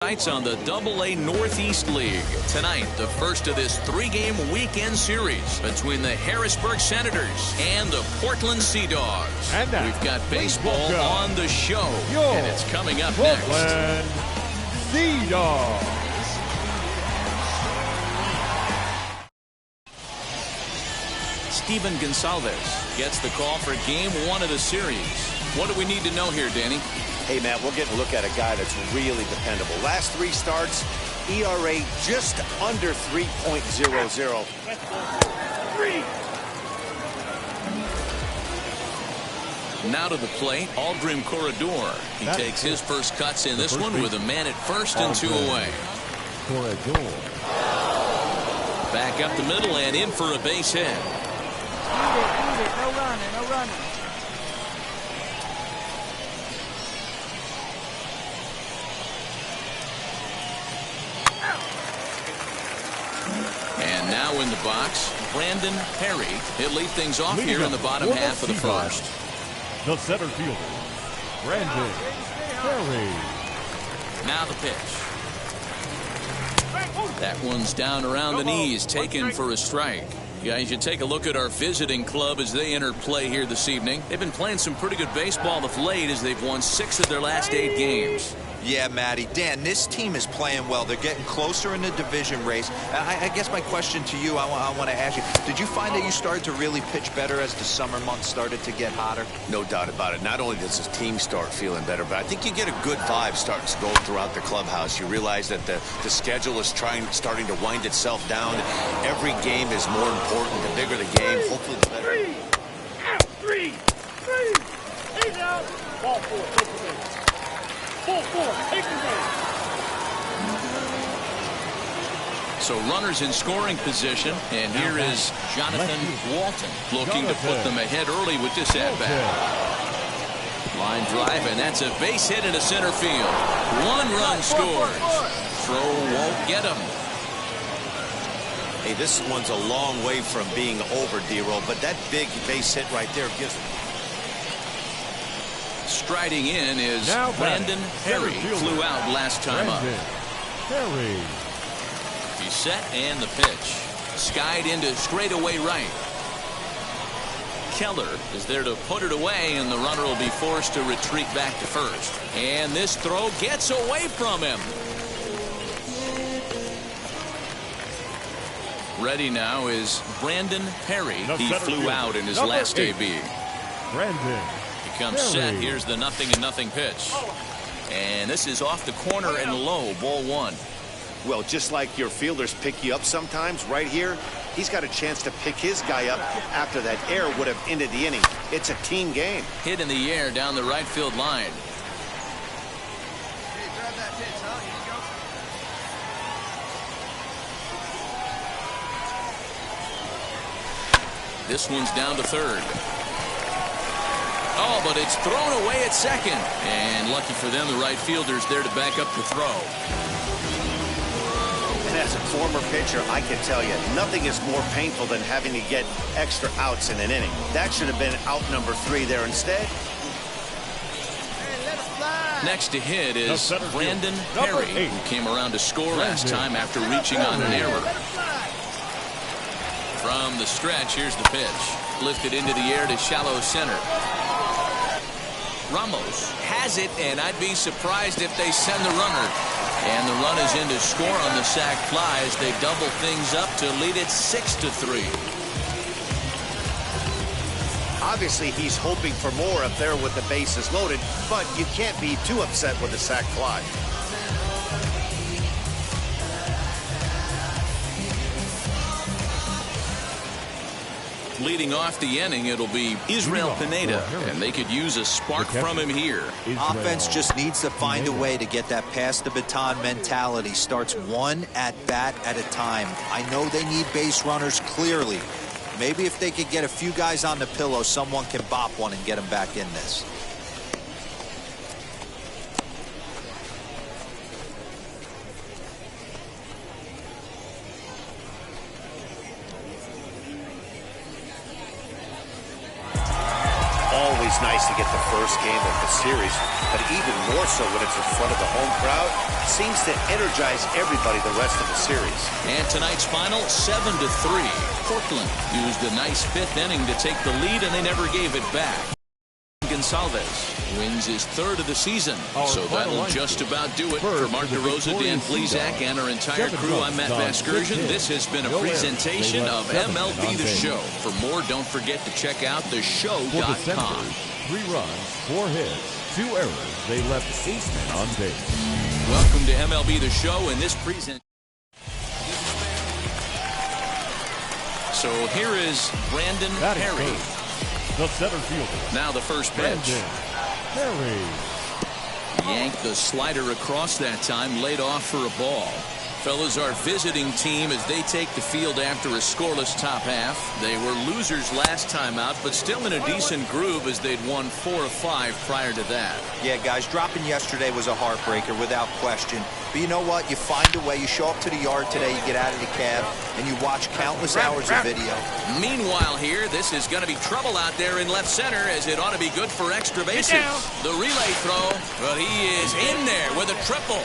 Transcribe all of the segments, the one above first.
Nights on the AA Northeast League. Tonight, the first of this three-game weekend series between the Harrisburg Senators and the Portland Sea Dogs. And now, we've got baseball on the show, and it's coming up Portland next. Sea Dogs. Steven Gonsalves gets the call for game one of the series. What do we need to know here, Danny? Hey, Matt, we're getting a look at a guy that's really dependable. Last three starts, ERA just under 3.00. Now to the plate, Aldrin Corredor. He takes his first cuts in this one with a man at first and two away. Corredor. Back up the middle and in for a base hit. Eat it. No running, no running. And now in the box, Brandon Perry. He'll lead things off here in the bottom half of the first. The center fielder, Brandon Perry. Now the pitch. That one's down around the knees, taken for a strike. Guys, you take a look at our visiting club as they enter play here this evening. They've been playing some pretty good baseball of late as they've won 6 of their last 8 games. Yeah, Matty. Dan, this team is playing well. They're getting closer in the division race. I guess my question to you, I want to ask you, did you find that you started to really pitch better as the summer months started to get hotter? No doubt about it. Not only does this team start feeling better, but I think you get a good vibe starting to go throughout the clubhouse. You realize that the schedule is starting to wind itself down. Every game is more important. The bigger the game, hopefully the better. Three. He's out. Ball 4, take the base. Ball 4, take the base. So runners in scoring position, and here is Jonathan Walton looking to put them ahead early with this at-bat. Line drive, and that's a base hit into center field. 1 run scores. Throw won't get him. Hey, this one's a long way from being over, D-Roll, but that big base hit right there gives him. Striding in is Brandon Perry. Flew out last time up. Perry. He's set and the pitch. Skied into straightaway right. Keller is there to put it away, and the runner will be forced to retreat back to first. And this throw gets away from him. Ready now is Brandon Perry. He flew out in his last AB. Brandon Comes set. Here's the 0-0 pitch. And this is off the corner and low. Ball 1. Well, just like your fielders pick you up sometimes, right here, he's got a chance to pick his guy up after that error would have ended the inning. It's a team game. Hit in the air down the right field line. Hey, grab that pitch, huh? Here you go. This one's down to third. Oh, but it's thrown away at second. And lucky for them, the right fielder's there to back up the throw. And as a former pitcher, I can tell you, nothing is more painful than having to get extra outs in an inning. That should have been out number 3 there instead. Hey, let it fly. Next to hit is Brandon Perry, who came around to score last time after reaching on an error. From the stretch, here's the pitch. Lifted into the air to shallow center. Ramos has it, and I'd be surprised if they send the runner. And the run is in to score on the sac fly as they double things up to lead it 6-3. Obviously, he's hoping for more up there with the bases loaded, but you can't be too upset with the sac fly. Leading off the inning, it'll be Israel Pineda, and they could use a spark from him here. Offense just needs to find a way to get that pass the baton mentality. Starts one at bat at a time. I know they need base runners clearly. Maybe if they could get a few guys on the pillow, someone can bop one and get them back in this. to get the first game of the series, but even more so when it's in front of the home crowd, seems to energize everybody the rest of the series. And tonight's final, 7-3. Portland used a nice fifth inning to take the lead, and they never gave it back. Gonsalves wins his third of the season, so that'll just about do it. For Mark DeRosa, Dan Plesac, and our entire crew, I'm Matt Vasgersian. This has been a presentation of MLB The Show. For more, don't forget to check out theshow.com. 3 runs, 4 hits, 2 errors. They left 8 men on base. Welcome to MLB The Show in this presentation. So here is Brandon Perry. The center fielder. Now the first pitch. Perry. Yanked the slider across that time, laid off for a ball. Fellas, our visiting team as they take the field after a scoreless top half. They were losers last time out, but still in a decent groove as they'd won 4 of 5 prior to that. Yeah, guys, dropping yesterday was a heartbreaker without question. But you know what? You find a way. You show up to the yard today, you get out of the cab, and you watch countless hours of video. Meanwhile here, this is going to be trouble out there in left center as it ought to be good for extra bases. The relay throw, but he is in there with a triple.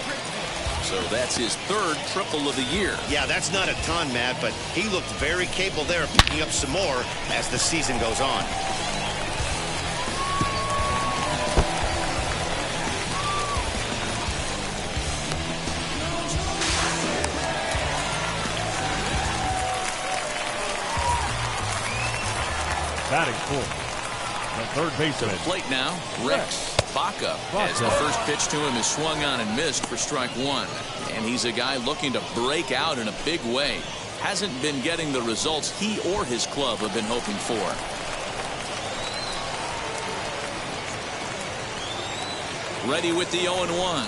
So that's his third triple of the year. Yeah, that's not a ton, Matt, but he looked very capable there of picking up some more as the season goes on. Batting fourth. The third baseman. To the plate now, Rex Baca, as the first pitch to him is swung on and missed for strike 1. And he's a guy looking to break out in a big way. Hasn't been getting the results he or his club have been hoping for. Ready with the 0-1.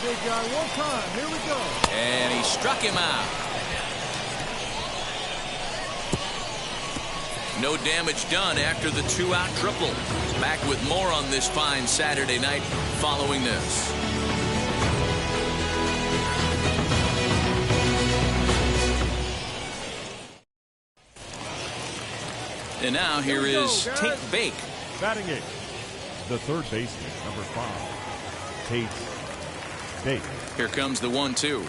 Big guy, one time. Here we go. And he struck him out. No damage done after the 2-out triple. Back with more on this fine Saturday night following this. And now here is Tate Bake. Batting 8th. The third baseman, number 5. Tate Bake. Here comes the 1-2.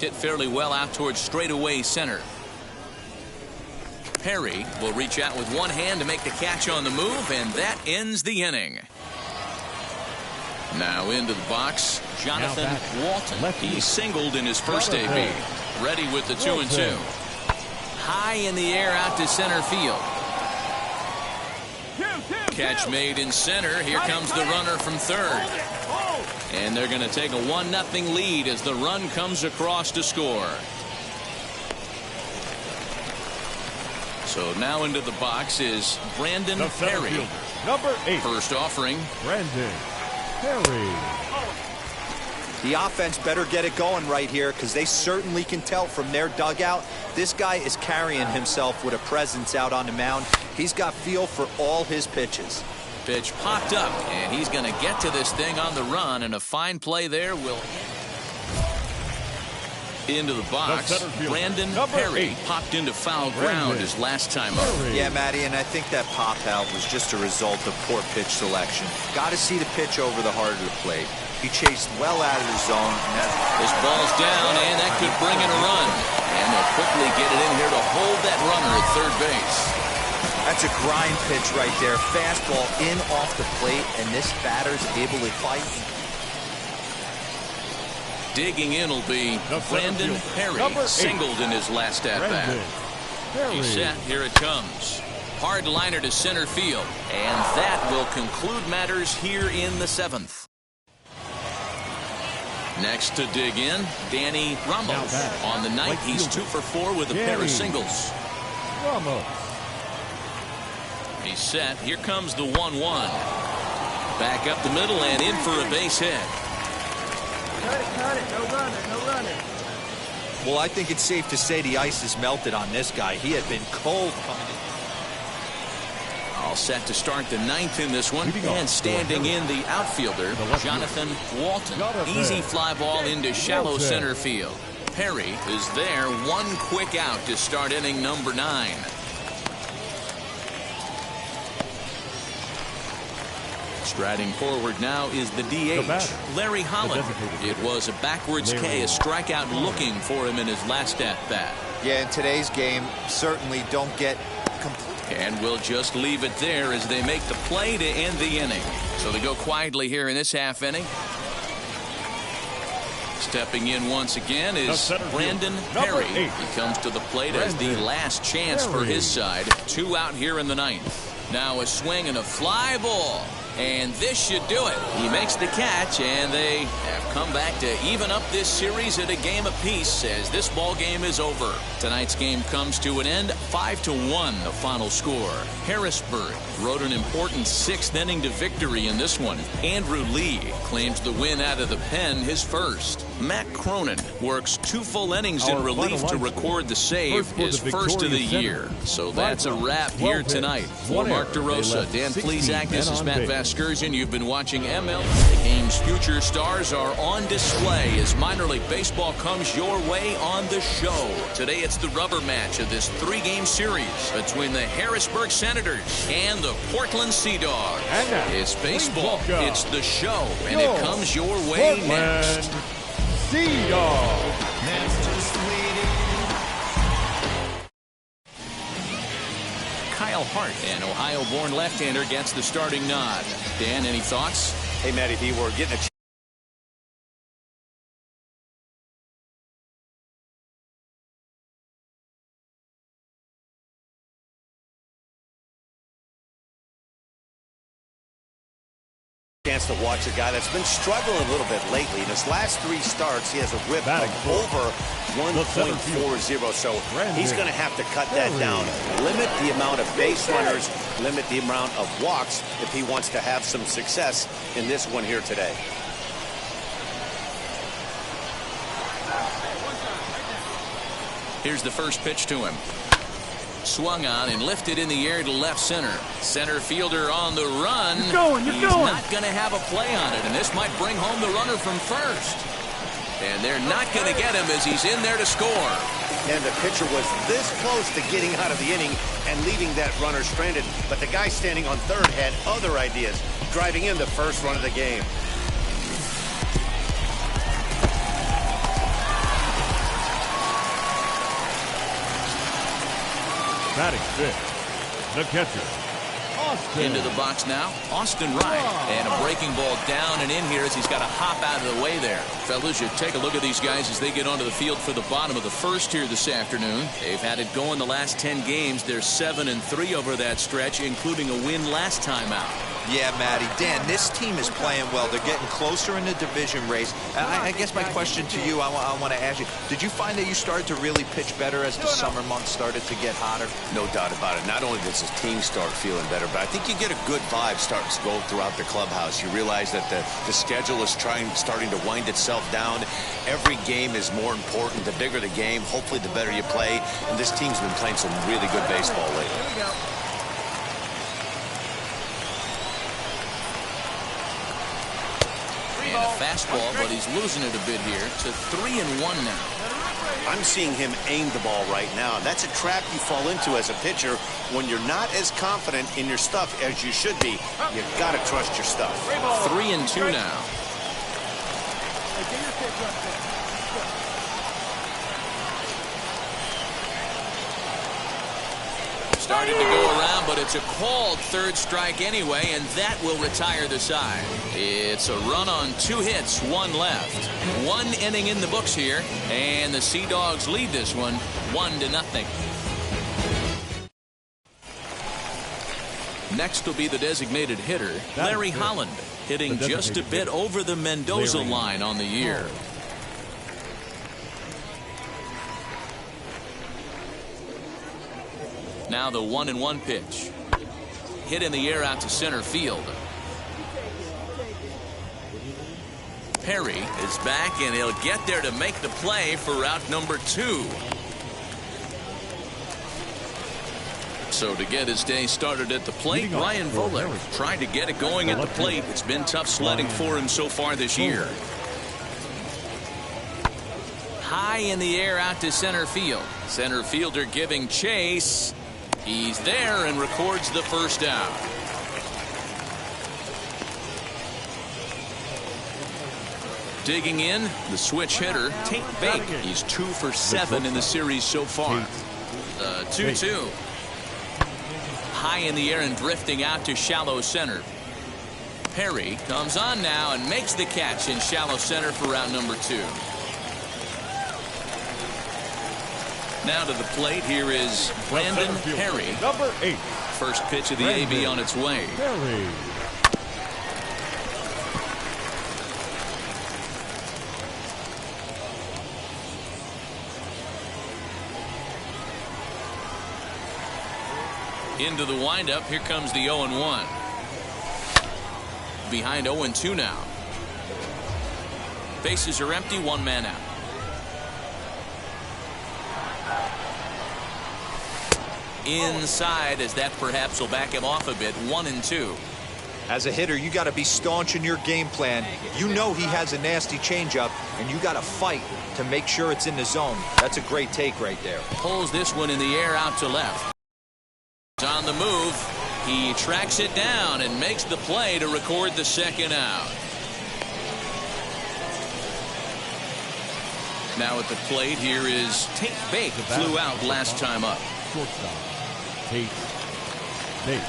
Hit fairly well out towards straightaway center. Perry will reach out with one hand to make the catch on the move, and that ends the inning. Now into the box, Jonathan Walton. He singled in his first AB. Ready with the 2-2. High in the air out to center field. Catch made in center. Here comes the runner from third. And they're going to take a 1-0 lead as the run comes across to score. So now into the box is Brandon Perry. Number 8. First offering. Brandon Perry. The offense better get it going right here because they certainly can tell from their dugout. This guy is carrying himself with a presence out on the mound. He's got feel for all his pitches. Pitch popped up, and he's going to get to this thing on the run, and a fine play there will into the box. Brandon Perry popped into foul ground his last time up. Yeah, Matty, and I think that pop out was just a result of poor pitch selection. Got to see the pitch over the heart of the plate. He chased well out of the zone. This ball's down, and that could bring in a run. And they'll quickly get it in here to hold that runner at third base. That's a grind pitch right there. Fastball in off the plate, and this batter's able to fight. Digging in will be Brandon Perry, singled in his last at-bat. He's set. Here it comes. Hard liner to center field. And that will conclude matters here in the 7th. Next to dig in, Danny Ramos. On the night, he's 2 for 4 with a pair of singles. Ramos. He's set. Here comes the 1-1. Back up the middle and in for a base hit. Cut it. No running. Well, I think it's safe to say the ice has melted on this guy. He had been cold coming in. All set to start the ninth in this one. And standing in the outfielder, Jonathan Walton. Easy fly ball into shallow center field. Perry is there. One quick out to start inning number 9. Striding forward now is the DH, Larry Holland. It was a backwards K, a strikeout looking for him in his last at-bat. Yeah, in today's game, certainly don't get complete. And we'll just leave it there as they make the play to end the inning. So they go quietly here in this half inning. Stepping in once again is Brandon Perry. He comes to the plate as the last chance for his side. 2 out here in the 9th. Now a swing and a fly ball. And this should do it. He makes the catch, and they have come back to even up this series at a game apiece as this ball game is over. Tonight's game comes to an end, 5-1, the final score. Harrisburg rode an important 6th inning to victory in this one. Andrew Lee claims the win out of the pen, his first. Matt Cronin works 2 full innings in relief to record the save, his first of the year. So that's a wrap here tonight. For Mark DeRosa, Dan Plesac, this is Matt Vasgersian. You've been watching ML. The game's future stars are on display as minor league baseball comes your way on the show. Today it's the rubber match of this 3-game series between the Harrisburg Senators and the Portland Sea Dogs. It's baseball, it's the show, and it comes your way next. Sea Dogs. Kyle Hart, an Ohio-born left-hander, gets the starting nod. Dan, any thoughts? Hey, Matty V, we're getting a chance to watch a guy that's been struggling a little bit lately. In his last 3 starts, he has a whip of over 1.40, so he's going to have to cut that down. Limit the amount of base runners, limit the amount of walks if he wants to have some success in this one here today. Here's the first pitch to him. Swung on and lifted in the air to left center. Center fielder on the run. He's not going to have a play on it, and this might bring home the runner from first. And they're not going to get him as he's in there to score. And the pitcher was this close to getting out of the inning and leaving that runner stranded. But the guy standing on third had other ideas, driving in the first run of the game. Batting 5th, the catcher, Austin. Into the box now, Austin Wright. And a breaking ball down and in here as he's got to hop out of the way there. Fellas, you take a look at these guys as they get onto the field for the bottom of the first here this afternoon. They've had it going the last 10 games. They're 7-3 over that stretch, including a win last time out. Yeah, Matty. Dan, this team is playing well. They're getting closer in the division race. I guess my question to you, I want to ask you, did you find that you started to really pitch better as the summer months started to get hotter? No doubt about it. Not only does his team start feeling better, but I think you get a good vibe starting to go throughout the clubhouse. You realize that the schedule is starting to wind itself down. Every game is more important. The bigger the game, hopefully the better you play. And this team's been playing some really good baseball lately. And a fastball, but he's losing it a bit here to 3-1 now. I'm seeing him aim the ball right now. That's a trap you fall into as a pitcher when you're not as confident in your stuff as you should be. You've got to trust your stuff. 3-2 now. Started to go around, but it's a called third strike anyway, and that will retire the side. It's a run on 2 hits, 1 left. 1 inning in the books here, and the Sea Dogs lead this one 1-0. Next will be the designated hitter, Larry Holland, hitting just a bit over the Mendoza line on the year. Now the 1-1 pitch. Hit in the air out to center field. Perry is back, and he'll get there to make the play for out number 2. So to get his day started at the plate, Ryan Voller tried to get it going at the plate. It's been tough sledding for him so far this year. High in the air out to center field. Center fielder giving chase. He's there and records the first out. Digging in, the switch hitter, Tate Bake. He's 2 for 7 in the series so far. 2-2. High in the air and drifting out to shallow center. Perry comes on now and makes the catch in shallow center for out number 2. Now to the plate, here is Brandon Perry. Number 8. First pitch of the AB on its way. Perry. Into the windup, here comes the 0-1. Behind 0-2 now. Bases are empty, 1 man out. Inside, as that perhaps will back him off a bit. 1-2. As a hitter, you got to be staunch in your game plan. You know he has a nasty changeup, and you got to fight to make sure it's in the zone. That's a great take right there. Pulls this one in the air out to left. On the move, he tracks it down and makes the play to record the second out. Now at the plate, here is Tate Bake. Flew out last time up. Shortstop, Tate Bake.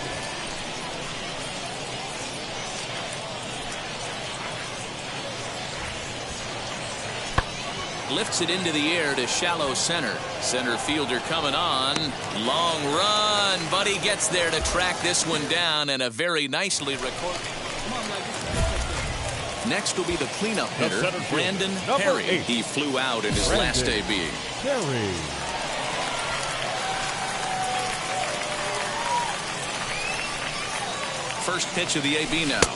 Lifts it into the air to shallow center. Center fielder coming on. Long run, but he gets there to track this one down, and a very nicely recorded. Next will be the cleanup hitter, Brandon Perry. He flew out in his last AB. Perry. First pitch of the AB now.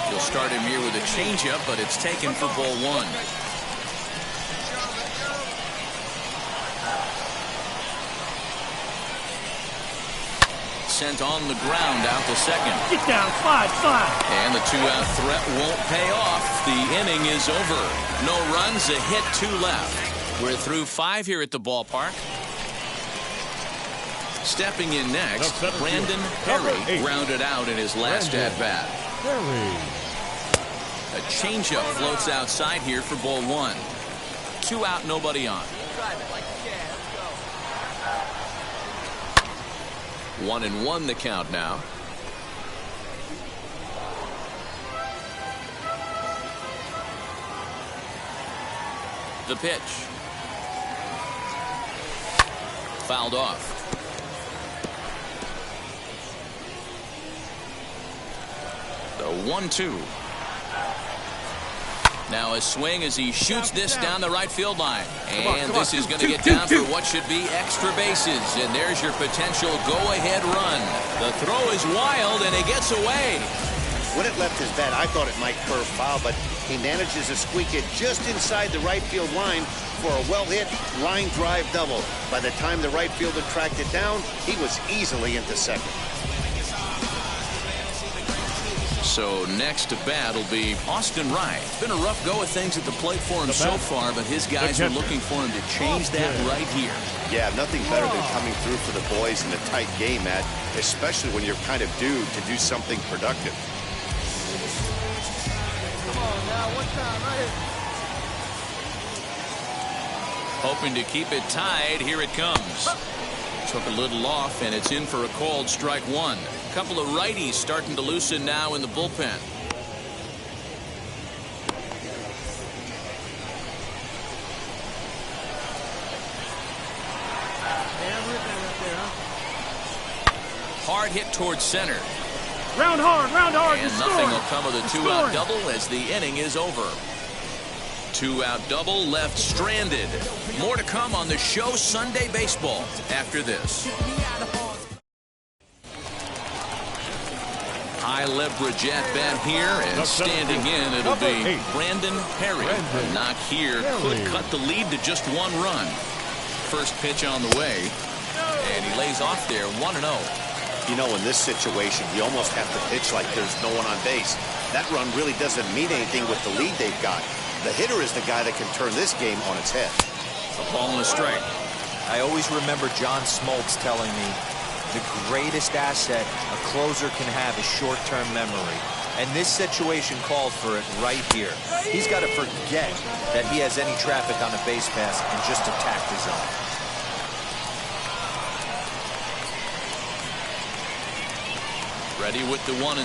He'll start him here with a changeup, but it's taken for ball 1. Sent on the ground out to second. Get down, slide. And the 2-out threat won't pay off. The inning is over. No runs, a hit, 2 left. We're through 5 here at the ballpark. Stepping in next, Brandon Perry grounded out in his last at-bat. A changeup floats outside here for ball 1. 2 out, nobody on. 1-1 the count now. The pitch. Fouled off. The 1-2. Now a swing as he shoots this down the right field line. And this is going to get down for what should be extra bases. And there's your potential go-ahead run. The throw is wild, and it gets away. When it left his bat, I thought it might curve foul, but he manages to squeak it just inside the right field line for a well-hit line drive double. By the time the right fielder tracked it down, he was easily into second. So next to bat will be Austin Wright. It's been a rough go of things at the plate for him so far, but his guys are looking for him to change that right here. Yeah, nothing better than coming through for the boys in a tight game, Matt, especially when you're kind of due to do something productive. Come on now, one time, right here. Hoping to keep it tied. Here it comes. Took a little off, and it's in for a called strike 1. A couple of righties starting to loosen now in the bullpen. Hard hit towards center. Round hard, and nothing will come of the 2-out double as the inning is over. 2-out double left stranded. More to come on the show Sunday Baseball after this. high leverage at bat here, and standing in, it'll be Brandon Perry. A knock here could cut the lead to just 1 run. First pitch on the way, and he lays off there 1-0. You know, in this situation, you almost have to pitch like there's no one on base. That run really doesn't mean anything with the lead they've got. The hitter is the guy that can turn this game on its head. A ball and a strike. I always remember John Smoltz telling me the greatest asset a closer can have is short-term memory. And this situation called for it right here. He's got to forget that he has any traffic on a base pass and just attack the zone. Ready with the 1-2.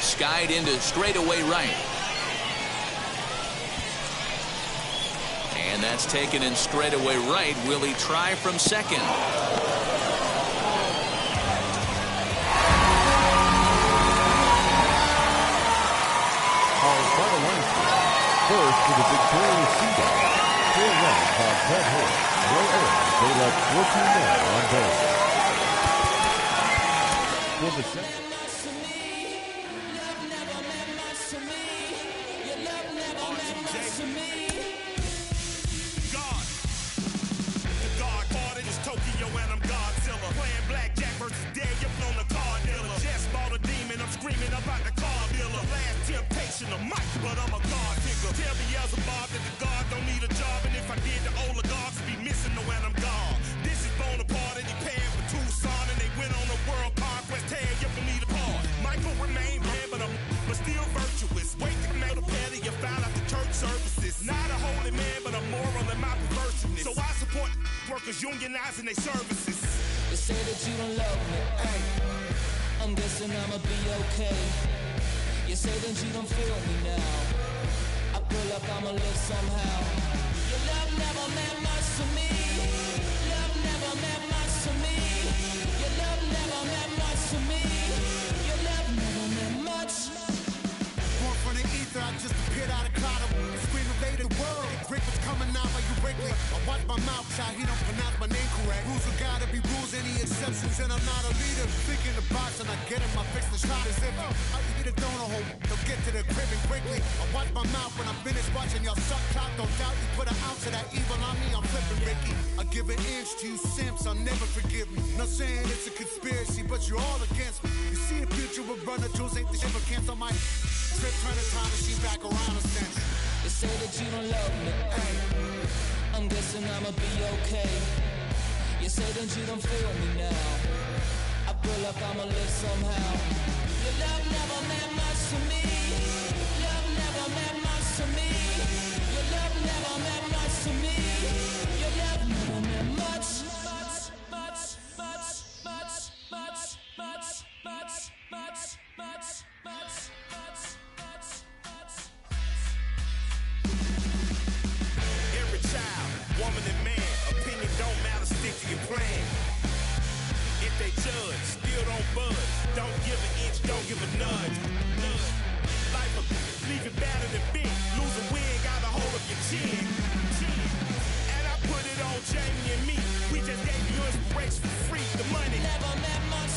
Skied into straightaway right. And that's taken in straightaway right. Will he try from second? Our final line score. First for the victorious Seagulls. 4 runs by Brett Hall. No errors. They left 14 men on base. For the second. But I'm a God nigga. Tell me as a Bob that the God don't need a job, and if I did, the oligarchs be missing the when I'm gone. This is Bonaparte and he paired with Tucson, and they went on a world conquest. Tear you from need a part. Michael remained bad, but still virtuous. Wait to make a petty, you found out the church services. Not a holy man, but a moral in my perverseness. So I support workers unionizing their services. You say that you don't love me, hey. I'm guessing I'ma be okay. You say that you don't feel me now. I feel like I'ma live somehow. Your love never meant much to me. Love never meant much to me. Your love never meant much to me. Your love never meant much. Born from the ether, I just appeared out of cloud. Scream invade the world. Rick was coming out like you Wrigley. I watch my mouth shot, he don't pronounce my name correct. Rules are gotta be rules, any exceptions, and I'm not a leader. Thinking the box and I get him, I fix the shot as if I eat a donut hole. They'll get to the crib and quickly. I watch my mouth when I'm finished watching y'all suck cock. Don't doubt you put an ounce of that evil on me, I'm flipping Ricky. I give an inch to you simps, I'll never forgive me. Not saying it's a conspiracy, but you're all against me. You see the future with runner tools, ain't the shit but camps on my trip, turn the time machine back around a sense. You say that you don't love me, hey. I'm guessing I'ma be okay. You say that you don't feel me now. I feel like I'ma live somehow. Your love never meant much to me. Love never meant much to me. Your love never meant much to me. Your love never meant much. Every child, woman and man, opinion don't matter, stick to your plan. If they judge, still don't budge. Don't give an inch, don't give a nudge. Life will leave you battered and bent. Lose a win, got a hold of your chin. And I put it on Jamie and me. We just gave you inspiration for free. The money never meant much.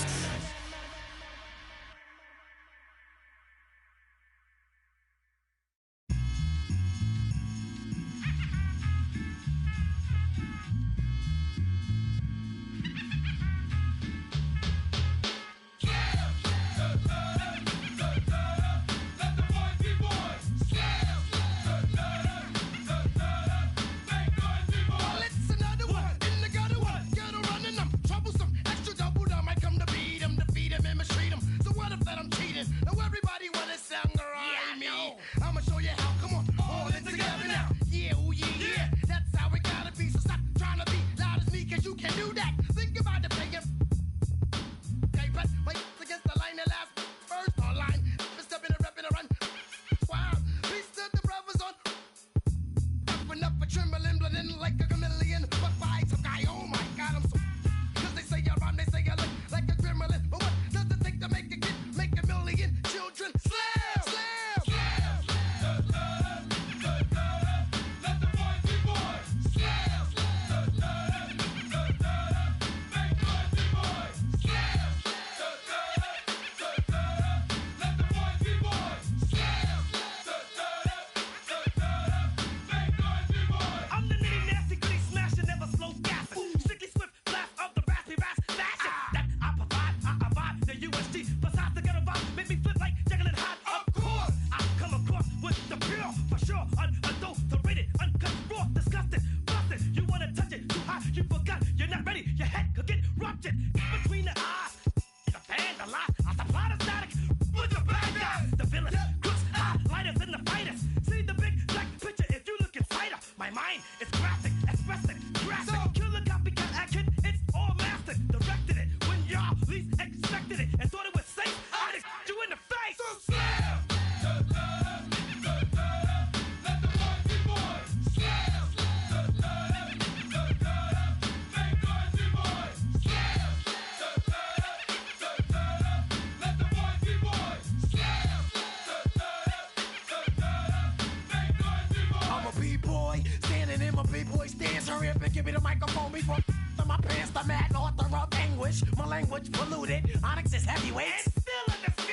B-boy stands her up and give me the microphone before my pants, the mad author of anguish. My language polluted. Onyx is heavyweight.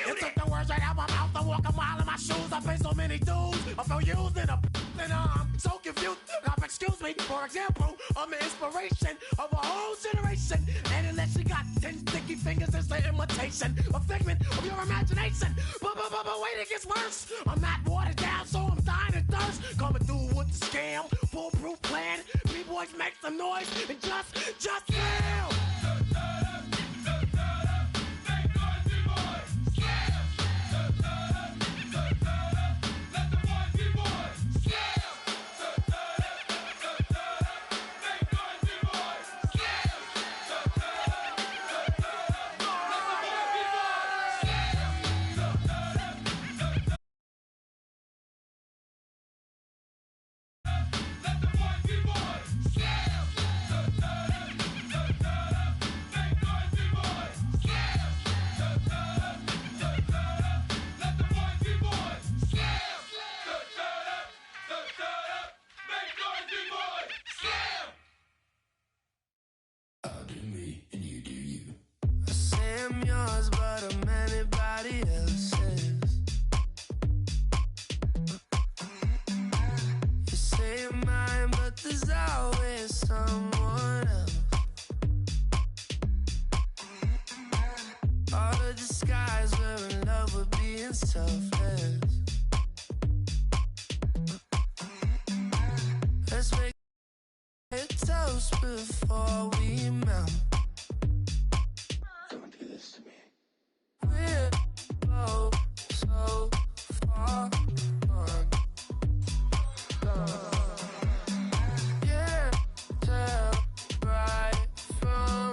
You took the words right out my mouth. I walk a mile in my shoes. I pay so many dues. I feel used and I'm so confused. Excuse me, for example, I'm the inspiration of a whole generation. And unless you got 10 sticky fingers, it's an imitation, a figment of your imagination. But wait, it gets worse. I'm not watered down, so I'm dying of thirst. Coming through with the scam, foolproof plan. B-boys make some noise and just fail. Before we melt, don't do this to me. We're both so far yeah, tell right from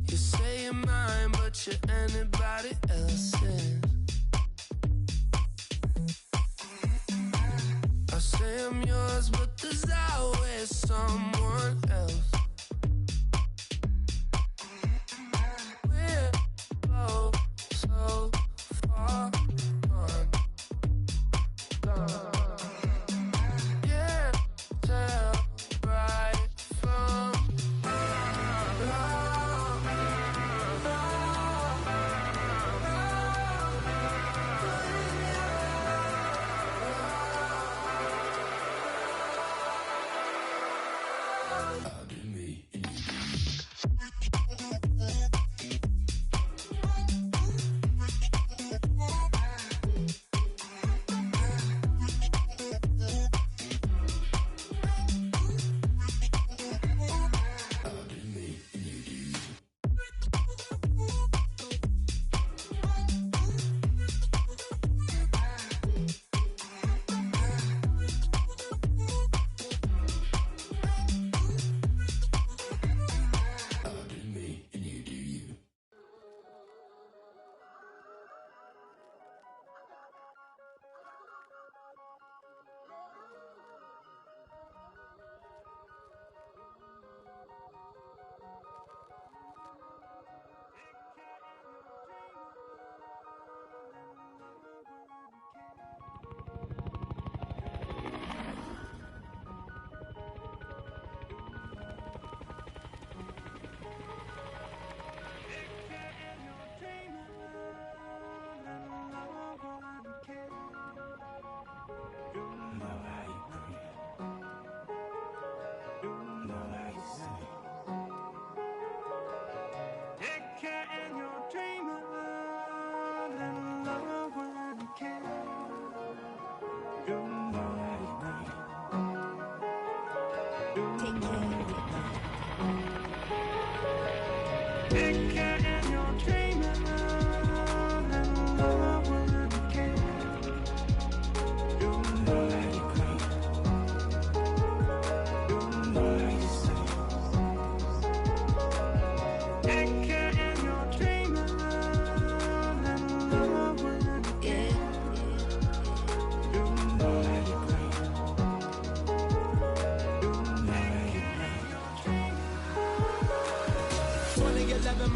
you say you're mine, but you're anybody else's. I say I'm yours, but there's always someone else. We're both so far yeah, tell right from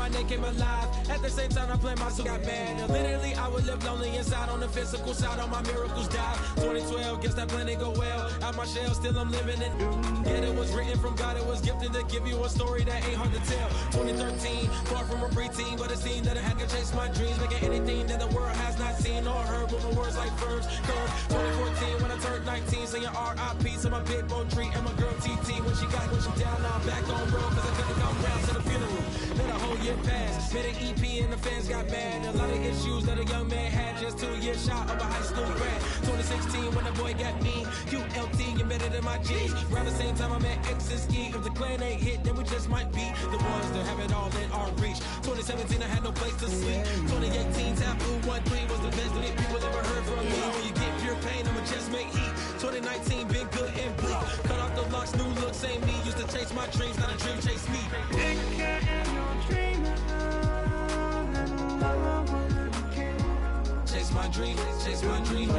my name came alive. At the same time, I played my soul got mad. And literally, I would live lonely inside on the physical side. All my miracles died. 2012, guess that plan didn't go well. Out my shell, still I'm living it. Yet it was written from God, it was gifted to give you a story that ain't hard to tell. 2013, far from a preteen, but it seemed that I had to chase my dreams, making anything that the world has not seen or heard. Moving words like verbs, curves. 2014, when I turned 19, singing R.I.P. to my big boy tree and my girl TT. When she down, now I'm back on road, cause I couldn't come round to the funeral. Let a whole year pass, made an EP and the fans got mad. A lot of issues that a young man had, just 2 years shy of a high school grad. 2016, when the boy got me, QLT embedded in my jeans. Around the same time I met X and Ski. If the clan ain't hit, then we just might be the ones that have it all in our reach. 2017, I had no place to sleep. 2018, Taboo 1-3 was the best that people ever heard from me. When you get pure pain, I'ma just make heat. 2019, been good and bleak. Cut off the locks, new looks, ain't me. Used to chase my dreams, not a dream chase me. Chase my dream, chase my dream.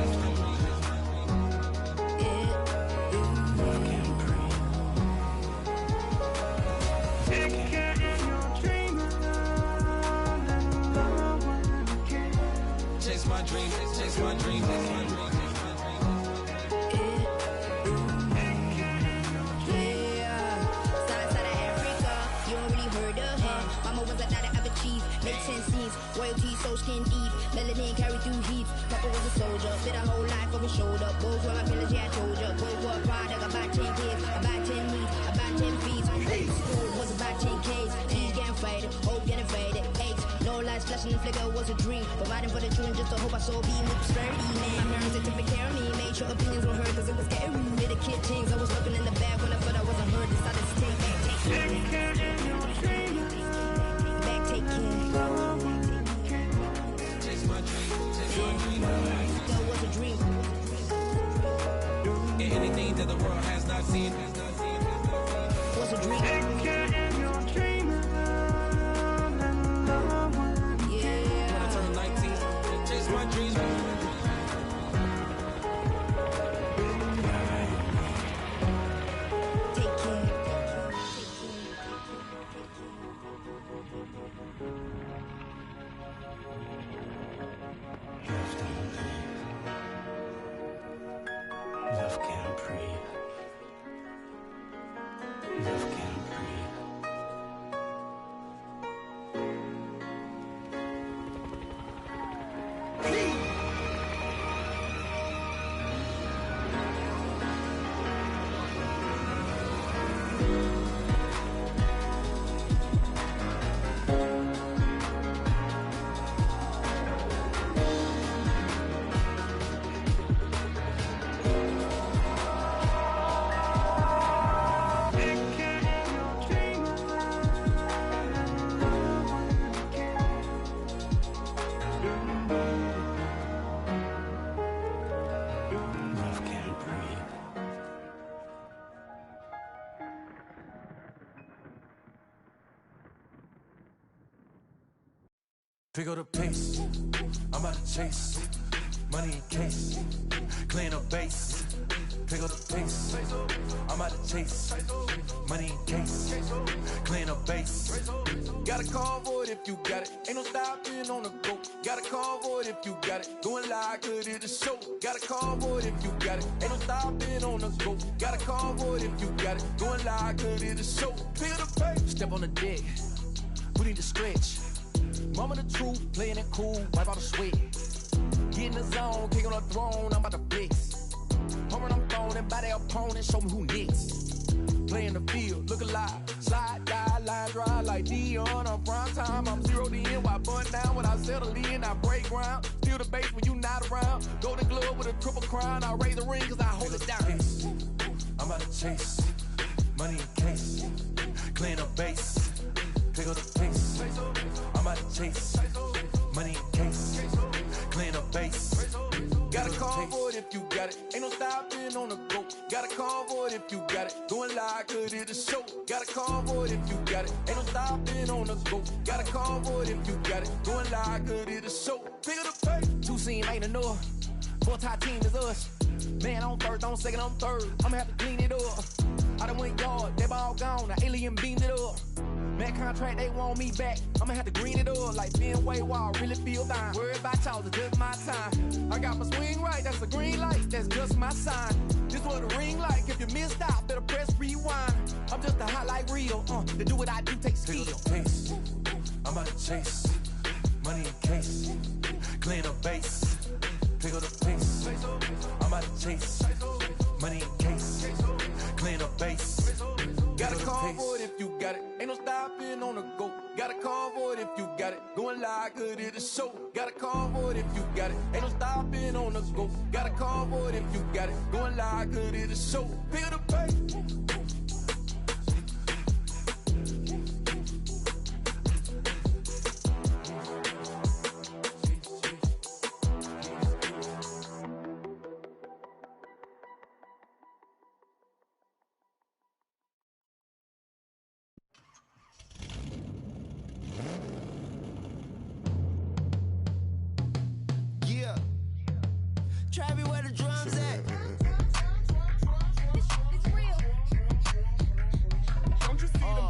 Chase my dream, chase my dream, chase my dream. Make 10 scenes, royalty so skin deep, melanin carry through heat. Papa was a soldier, fit a whole life over shoulder. Boys were my pillars, yeah I told ya. Boy wore product, about 10 kids, about 10 meat, about 10 feet. School was about 10 Ks, T's getting faded, hope getting faded. H, no lights flashing the flicker was a dream. Providing for the children just to hope I saw beam with prosperity. Man, my parents they took care of me, made sure opinions were heard cause it was scary. Made a kid things, I was looking in the back when I thought I wasn't heard. Decided to take back, take care. Back, take care. That was a dream. Anything that the world has not seen was a dream. Yeah. When I turned 19, chase my dreams. Take care. Love can't breathe. Love can't breathe. Pick up the pace, I'm about to chase. Money in case, clean up base. Pick up the pace, I'm about to chase. Money in case, clean up base. Got a convoy if you got it. Ain't no stopping on the go. Got a convoy if you got it. Going live, good at the show. Got a convoy if you got it. Ain't no stopping on the go. Got a convoy if you got it. Going live, good at the show. Pick up the pace. Step on the deck, we need to stretch. Mama the truth, playing it cool, wipe out the sweat. Get in the zone, king on the throne, I'm about to flex. Home I'm throwing by their opponent, show me who next. Play in the field, look alive. Slide, die, line drive like Dion on prime time. I'm 0 to end, why bun down when I settle in, I break ground. Steal the base when you not around. Golden glove with a triple crown, I raise the ring cause I hold it down. I'm about to chase, money in case, clean up base. Pick up the pace, I'm about to chase. Money in case, clean up base. Got a convoy if you got it. Ain't no stopping on the go. Got a convoy if you got it. Going live, good at the show. Got a convoy if you got it. Ain't no stopping on the go. Got a convoy if you got it. Going live, good at the show. Pick up the pace. Two scene ain't enough. 4-tie team is us. Man on first, on second, on third. I'ma have to clean it up. I done went yard, that ball gone. The alien beamed it up. Man contract, they want me back. I'ma have to green it up like Fenway Wall. Really feel fine. Worry about y'all, it's just my time. I got my swing right, that's a green light, that's just my sign. This what the ring like. If you missed out, better press rewind. I'm just a highlight reel. To do what I do takes skill. Pick up the pace. I'm out to chase. Money in case. Clean up base. Pick up the pace. I'm out to chase. Money in case. Clean up base. Got a convoy if you got it. Ain't no stopping on the go. Got a convoy if you got it. Going live, good at the show. Got a convoy if you got it. Ain't no stopping on the go. Got a convoy if you got it. Going live, good at the show. Pick up the pace. Travis, where the drums at? Don't you see them?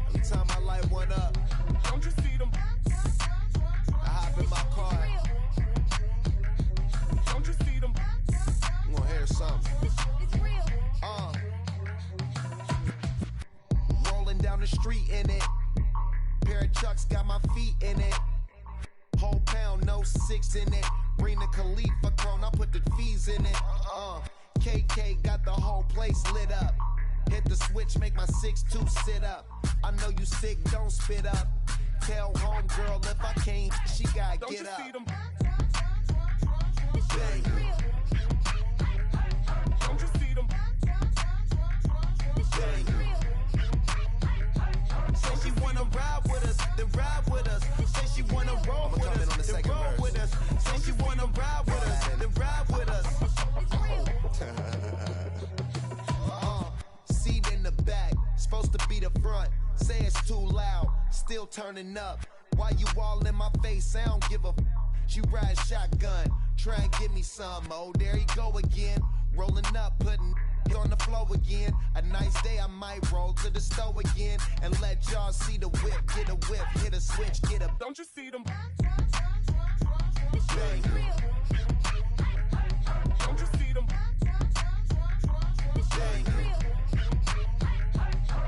Every time I light one up, Don't you see them? I hop in my car. Don't you see them? I'm gonna hear something. Rolling down the street in it. Pair of Chucks got my feet in it. Whole pound, no 6 in it. Bring the Khalifa clone, I put the fees in it. KK got the whole place lit up. Hit the switch, make my 6'2" sit up. I know you sick, don't spit up. Tell homegirl if I can't, she gotta Don't get you up. see them? Bang. Don't you see them? Bang. Say she wanna ride with us, then ride with us. Say she wanna roll with us, then roll with us. Say she wanna ride with us, then ride with us. Seat in the back, supposed to be the front. Say it's too loud, still turning up. Why you all in my face? I don't give a f. She ride shotgun, try and give me some. Oh, there he go again, rolling up, putting on the floor again. A nice day, I might roll to the store again and let y'all see the whip. Get a whip, hit a switch, get a. Don't you see them? Bang. Don't you see them? Bang.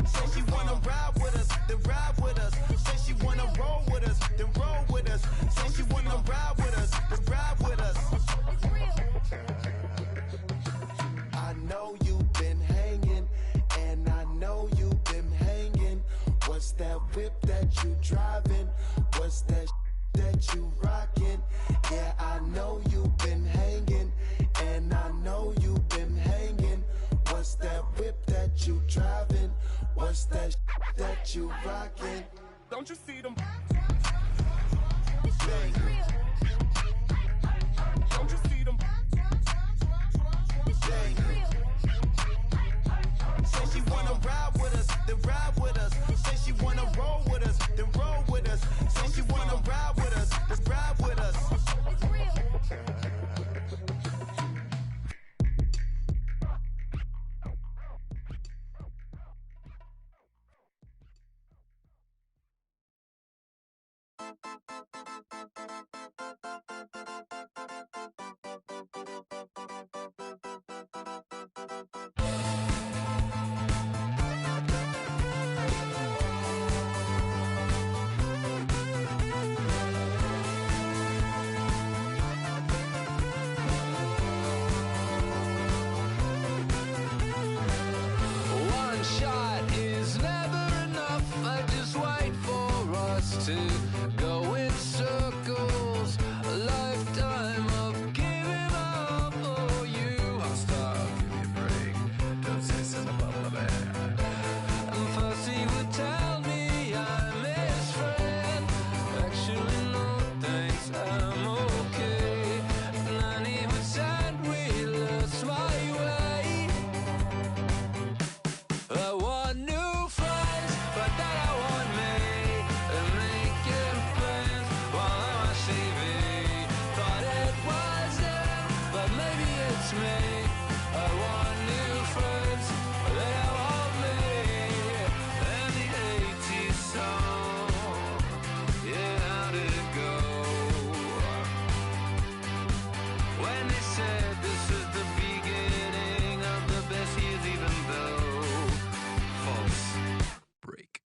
Say she wanna ride with us, then ride with us. Say she wanna roll with us, then roll with us. Say she wanna ride with us, then ride with us. I know you've been hanging, and I know you've been hanging. What's that whip that you driving? What's that that you rocking? Yeah, I know you've been hanging, and I know you've been hanging. What's that whip that you driving? What's that that you rocking? Don't you see them? Bang. Don't you see them? Bang. Say she wanna ride with us, then ride with us. Say she wanna roll with us, then roll with us. Say she wanna ride with us, then ride with us. said this is the beginning of the best years, even though false. Break.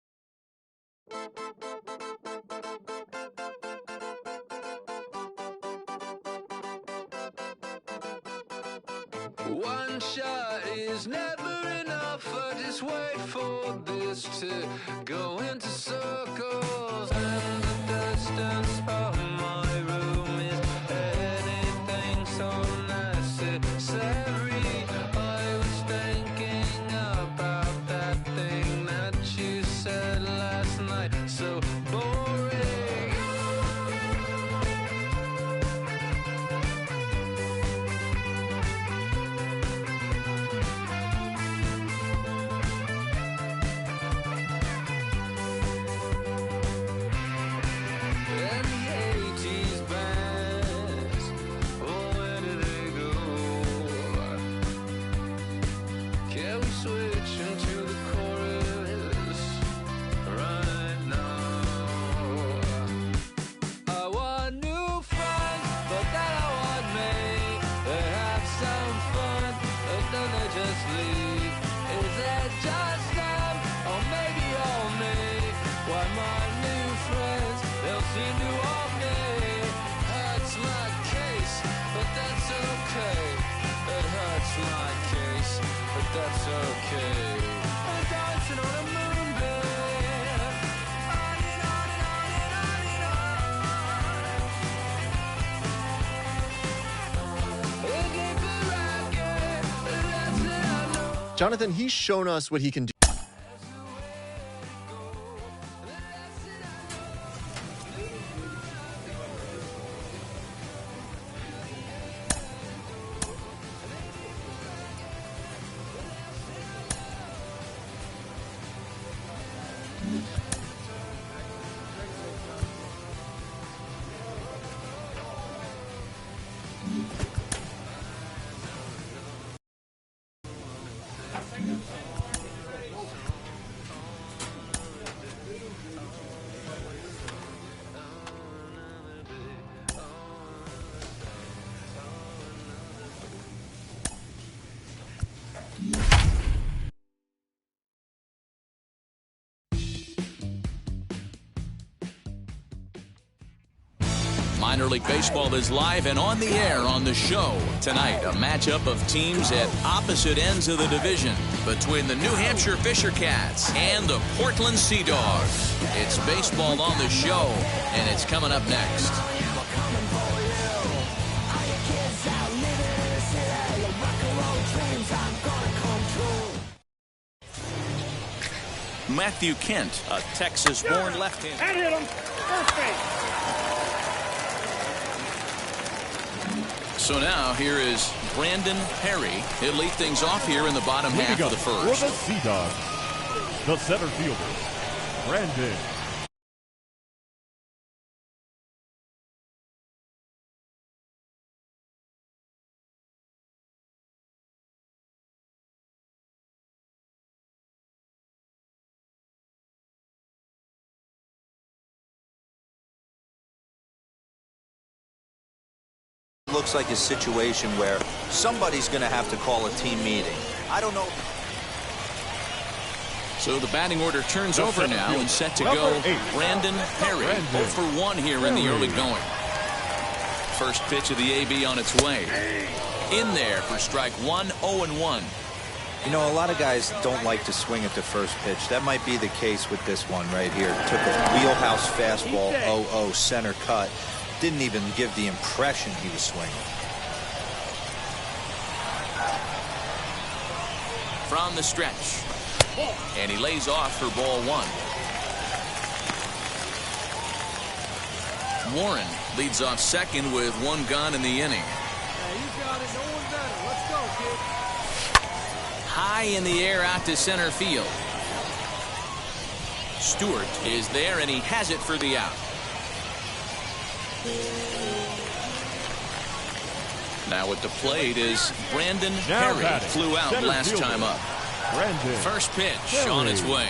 One shot is never enough. I just wait for this to go into circles. And the distance of my room is anything so necessary. I was thinking about that thing that you said last night. So boring. That's okay. I'm dancing on a moonbeam. On and on and on and on and on. Jonathan, he's shown us what he can do. Minor League Baseball is live and on the air on the show. Tonight, a matchup of teams at opposite ends of the division between the New Hampshire Fisher Cats and the Portland Sea Dogs. It's baseball on the show, and it's coming up next. Matthew Kent, a Texas-born left-hander. And hit him. First base. So now here is Brandon Perry. He'll lead things off here in the bottom half of the first. For the Sea Dogs, the center fielder, Brandon. Looks like a situation where somebody's going to have to call a team meeting. I don't know. So the batting order turns over now and set to go Brandon Perry. 0 for 1 here in the early going. First pitch of the AB on its way. In there for strike 1, 0-1. You know, a lot of guys don't like to swing at the first pitch. That might be the case with this one right here. Took a wheelhouse fastball, 0-0, center cut. Didn't even give the impression he was swinging. From the stretch. And he lays off for ball 1. Warren leads off second with 1 gone in the inning. Hey, you got it. No one better. Let's go, kid. High in the air out to center field. Stewart is there, and he has it for the out. Now at the plate is Brandon Perry. Flew out last time up. First pitch on its way.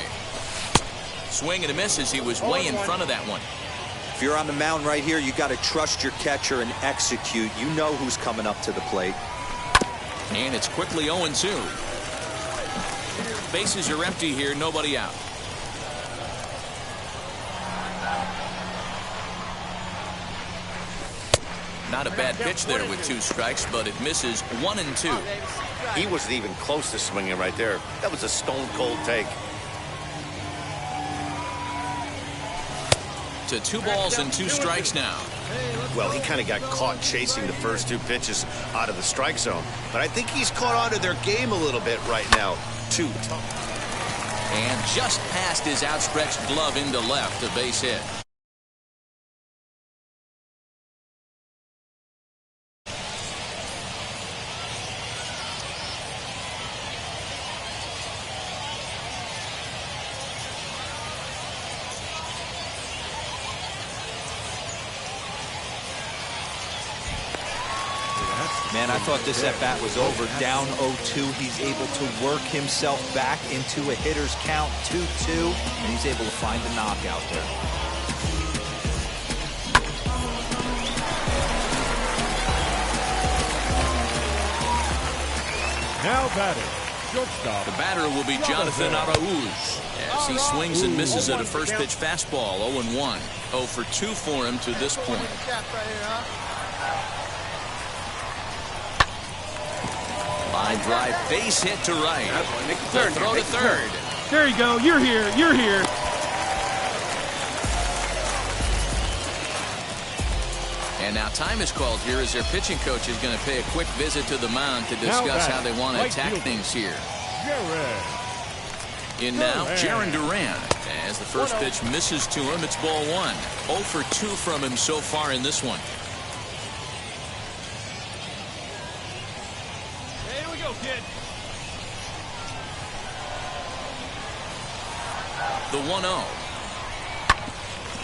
Swing and a miss as he was way in front of that one. If you're on the mound right here, you got to trust your catcher and execute. You know who's coming up to the plate. And it's quickly 0-2. Bases are empty here, nobody out. Not a bad pitch there with 2 strikes, but it misses 1-2. He wasn't even close to swinging right there. That was a stone-cold take. To 2 balls and 2 strikes now. Well, he kind of got caught chasing the first 2 pitches out of the strike zone. But I think he's caught on to their game a little bit right now. Too tough. And just past his outstretched glove into left, a base hit. Man, I thought this at-bat was over. Down 0-2. He's able to work himself back into a hitter's count, 2-2, and he's able to find the knockout there. Now batting, shortstop. The batter will be Jonathan Arauz as he swings and misses at a first pitch fastball. 0-1. 0 for 2 for him to this point. Line drive, base hit to right. Third, throw to third. There you go. You're here. You're here. And now time is called here as their pitching coach is going to pay a quick visit to the mound to discuss how they want to attack things here. In now, Jarren Duran. As the first pitch misses to him, it's ball 1. 0 for 2 from him so far in this one. Kid. The 1-0.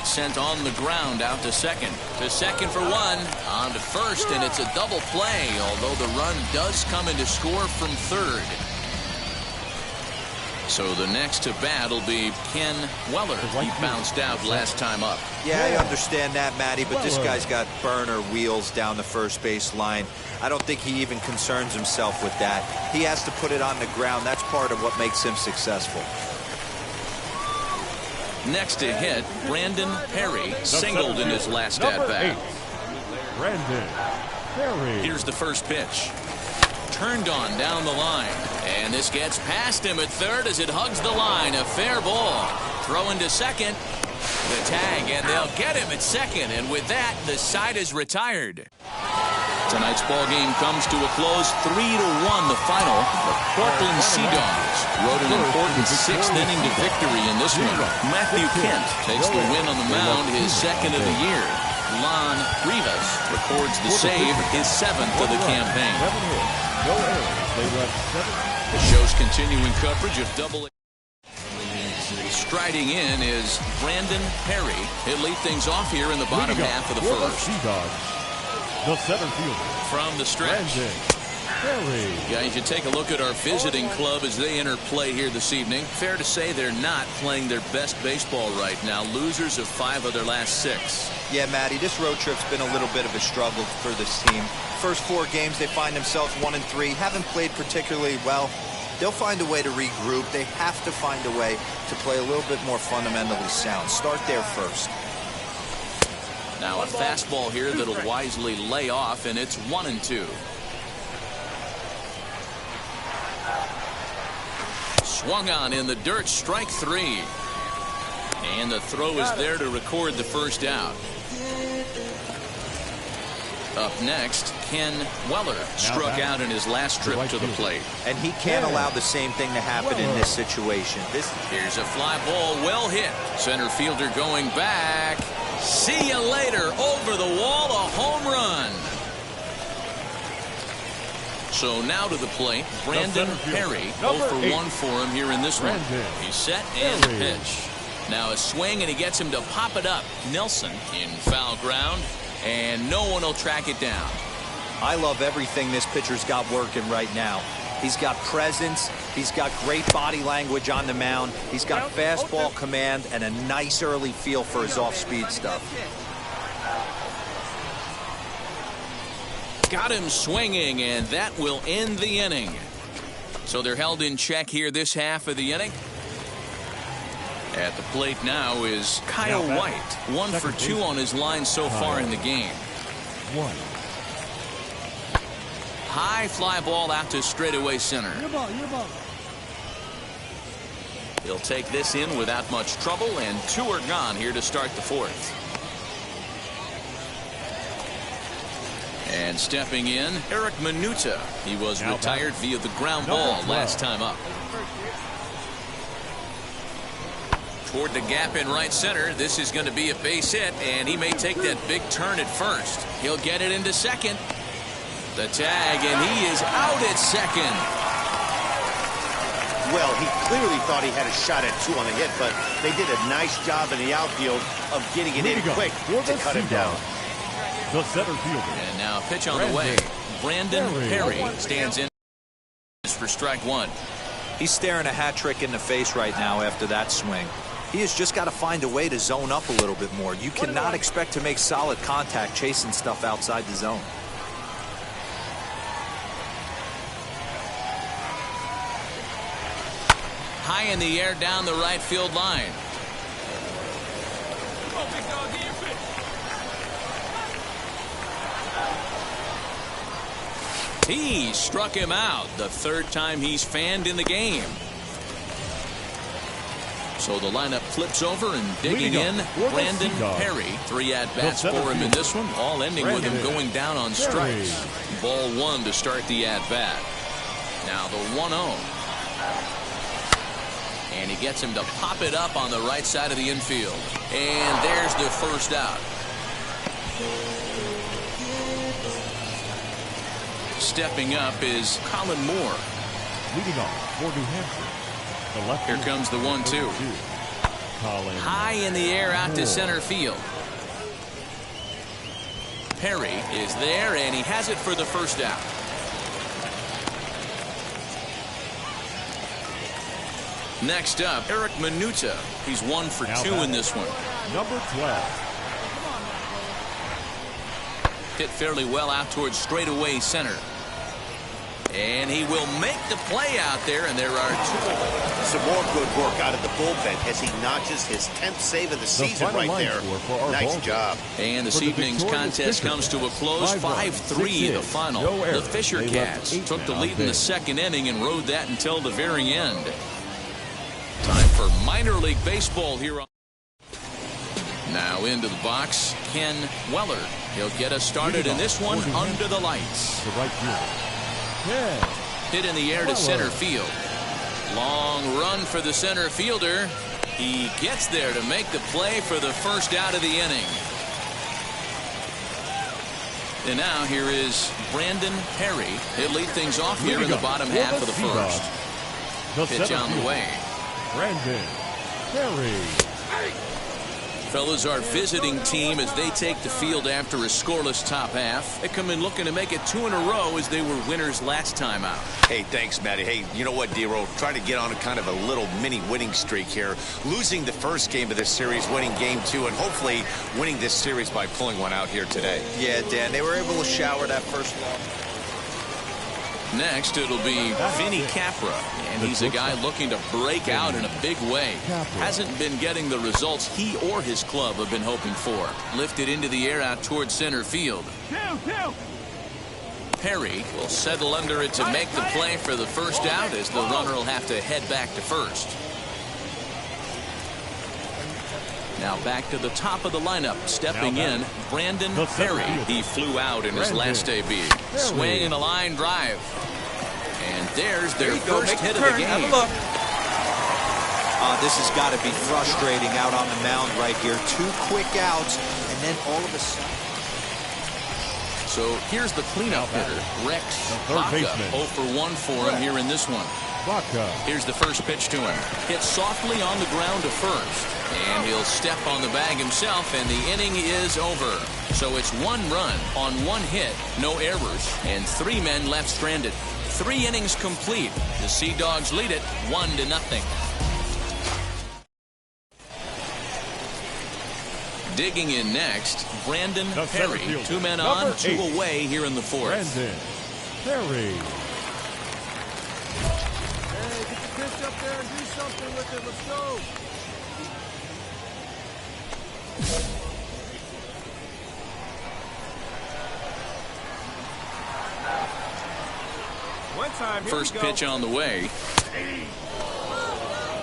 Sent on the ground out to second. To second for 1. On to first, and it's a double play, although the run does come in to score from third. So the next to bat will be Ken Weller. He bounced out last time up. Yeah, I understand that, Matty, but this guy's got burner wheels down the first base line. I don't think he even concerns himself with that. He has to put it on the ground. That's part of what makes him successful. Next to hit, Brandon Perry singled in his last at-bat. Brandon Perry. Here's the first pitch. Turned on down the line. And this gets past him at third as it hugs the line. A fair ball. Throw into second. The tag, and they'll get him at second. And with that, the side is retired. Tonight's ball game comes to a close, 3-1 the final. The Portland Sea Dogs rode an important 6th inning to victory in this one. Matthew Kent takes the win on the mound, his 2nd of the year. Lon Rivas records the save, his 7th of the campaign. The show's continuing coverage of Double-A. Striding in is Brandon Perry. He'll lead things off here in the bottom half of the first. The center fielder. From the stretch. Yeah, you should take a look at our visiting club as they enter play here this evening. Fair to say they're not playing their best baseball right now. Losers of 5 of their last 6. Yeah, Matty, this road trip's been a little bit of a struggle for this team. First 4 games, they find themselves 1-3. Haven't played particularly well. They'll find a way to regroup. They have to find a way to play a little bit more fundamentally sound. Start there first. Now a fastball here that'll wisely lay off, and it's 1-2. Swung on in the dirt, strike 3. And the throw is there to record the first out. Up next, Ken Weller struck out in his last trip to the plate. And he can't allow the same thing to happen in this situation. Here's a fly ball, well hit. Center fielder going back. See you later. Over the wall, a home run. So now to the plate, Brandon Perry. 0 for 1 for him here in this one. He's set and the pitch. Now a swing, and he gets him to pop it up. Nelson in foul ground, and no one will track it down. I love everything this pitcher's got working right now. He's got presence. He's got great body language on the mound. He's got fastball command and a nice early feel for his off-speed stuff. Got him swinging, and that will end the inning. So they're held in check here this half of the inning. At the plate now is Kyle White. 1 for 2 on his line so far in the game. High fly ball out to straightaway center. Your ball. He'll take this in without much trouble, and 2 are gone here to start the 4th. And stepping in, Eric Minuta. He was retired via the ground ball last time up. Toward the gap in right center. This is going to be a base hit, and he may take that big turn at first. He'll get it into second. The tag, and he is out at second. Well, he clearly thought he had a shot at 2 on the hit, but they did a nice job in the outfield of getting it in quick to cut him down. The center fielder. And now a pitch on the way. Brandon Perry stands in for strike 1. He's staring a hat trick in the face right now after that swing. He has just got to find a way to zone up a little bit more. You cannot expect to make solid contact chasing stuff outside the zone. High in the air down the right field line. He struck him out the 3rd time he's fanned in the game. So the lineup flips over, and digging in, Brandon Perry. 3 at-bats for him in this one, all ending with him going down on strikes. Ball 1 to start the at-bat. Now the 1-0. And he gets him to pop it up on the right side of the infield. And there's the first out. Stepping up is Colin Moore. Leading off for New Hampshire. The left. Here comes the 1-2. High in the air out to center field. Perry is there, and he has it for the first out. Next up, Eric Minuta. He's 1 for 2 in this one. Number 12. Hit fairly well out towards straightaway center. And he will make the play out there, and there are 2. Some more good work out of the bullpen as he notches his 10th save of the season right there. Nice job. And this evening's contest comes to a close. 5-3 the final. The Fisher Cats took the lead in the 2nd inning and rode that until the very end. Time for minor league baseball here on. Now into the box, Ken Weller. He'll get us started in this one under the lights. The right field. Hit in the air to center field. Long run for the center fielder. He gets there to make the play for the first out of the inning. And now here is Brandon Perry. He'll lead things off here in the bottom half of the first. Pitch on the way. Brandon Perry. Fellas, our visiting team, as they take the field after a scoreless top half, they come in looking to make it 2 in a row as they were winners last time out. Hey, thanks, Matty. Hey, you know what, D-Roll? Try to get on a kind of a little mini winning streak here. Losing the first game of this series, winning game 2, and hopefully winning this series by pulling one out here today. Yeah, Dan, they were able to shower that first loss. Next, it'll be Vinny Capra, and he's a guy looking to break out in a big way. Hasn't been getting the results he or his club have been hoping for. Lifted into the air out towards center field. Perry will settle under it to make the play for the first out, as the runner will have to head back to first. Now back to the top of the lineup. Stepping in, Brandon Perry. He flew out in his last debut. Swing and a line drive. And there's their first hit of the game. This has got to be frustrating out on the mound right here. 2 quick outs, and then all of a sudden. So here's the cleanup hitter, Rex Baca. 0 for 1 for him here in this one. Here's the first pitch to him. Hit softly on the ground to first. And he'll step on the bag himself, and the inning is over. So it's 1 run on 1 hit, no errors, and 3 men left stranded. 3 innings complete. The Sea Dogs lead it 1-0. Digging in next, Brandon Perry. 2 men on, 2 away here in the 4th. Brandon Perry. Hey, get the pitch up there and do something with it. Let's go. One time. First pitch on the way.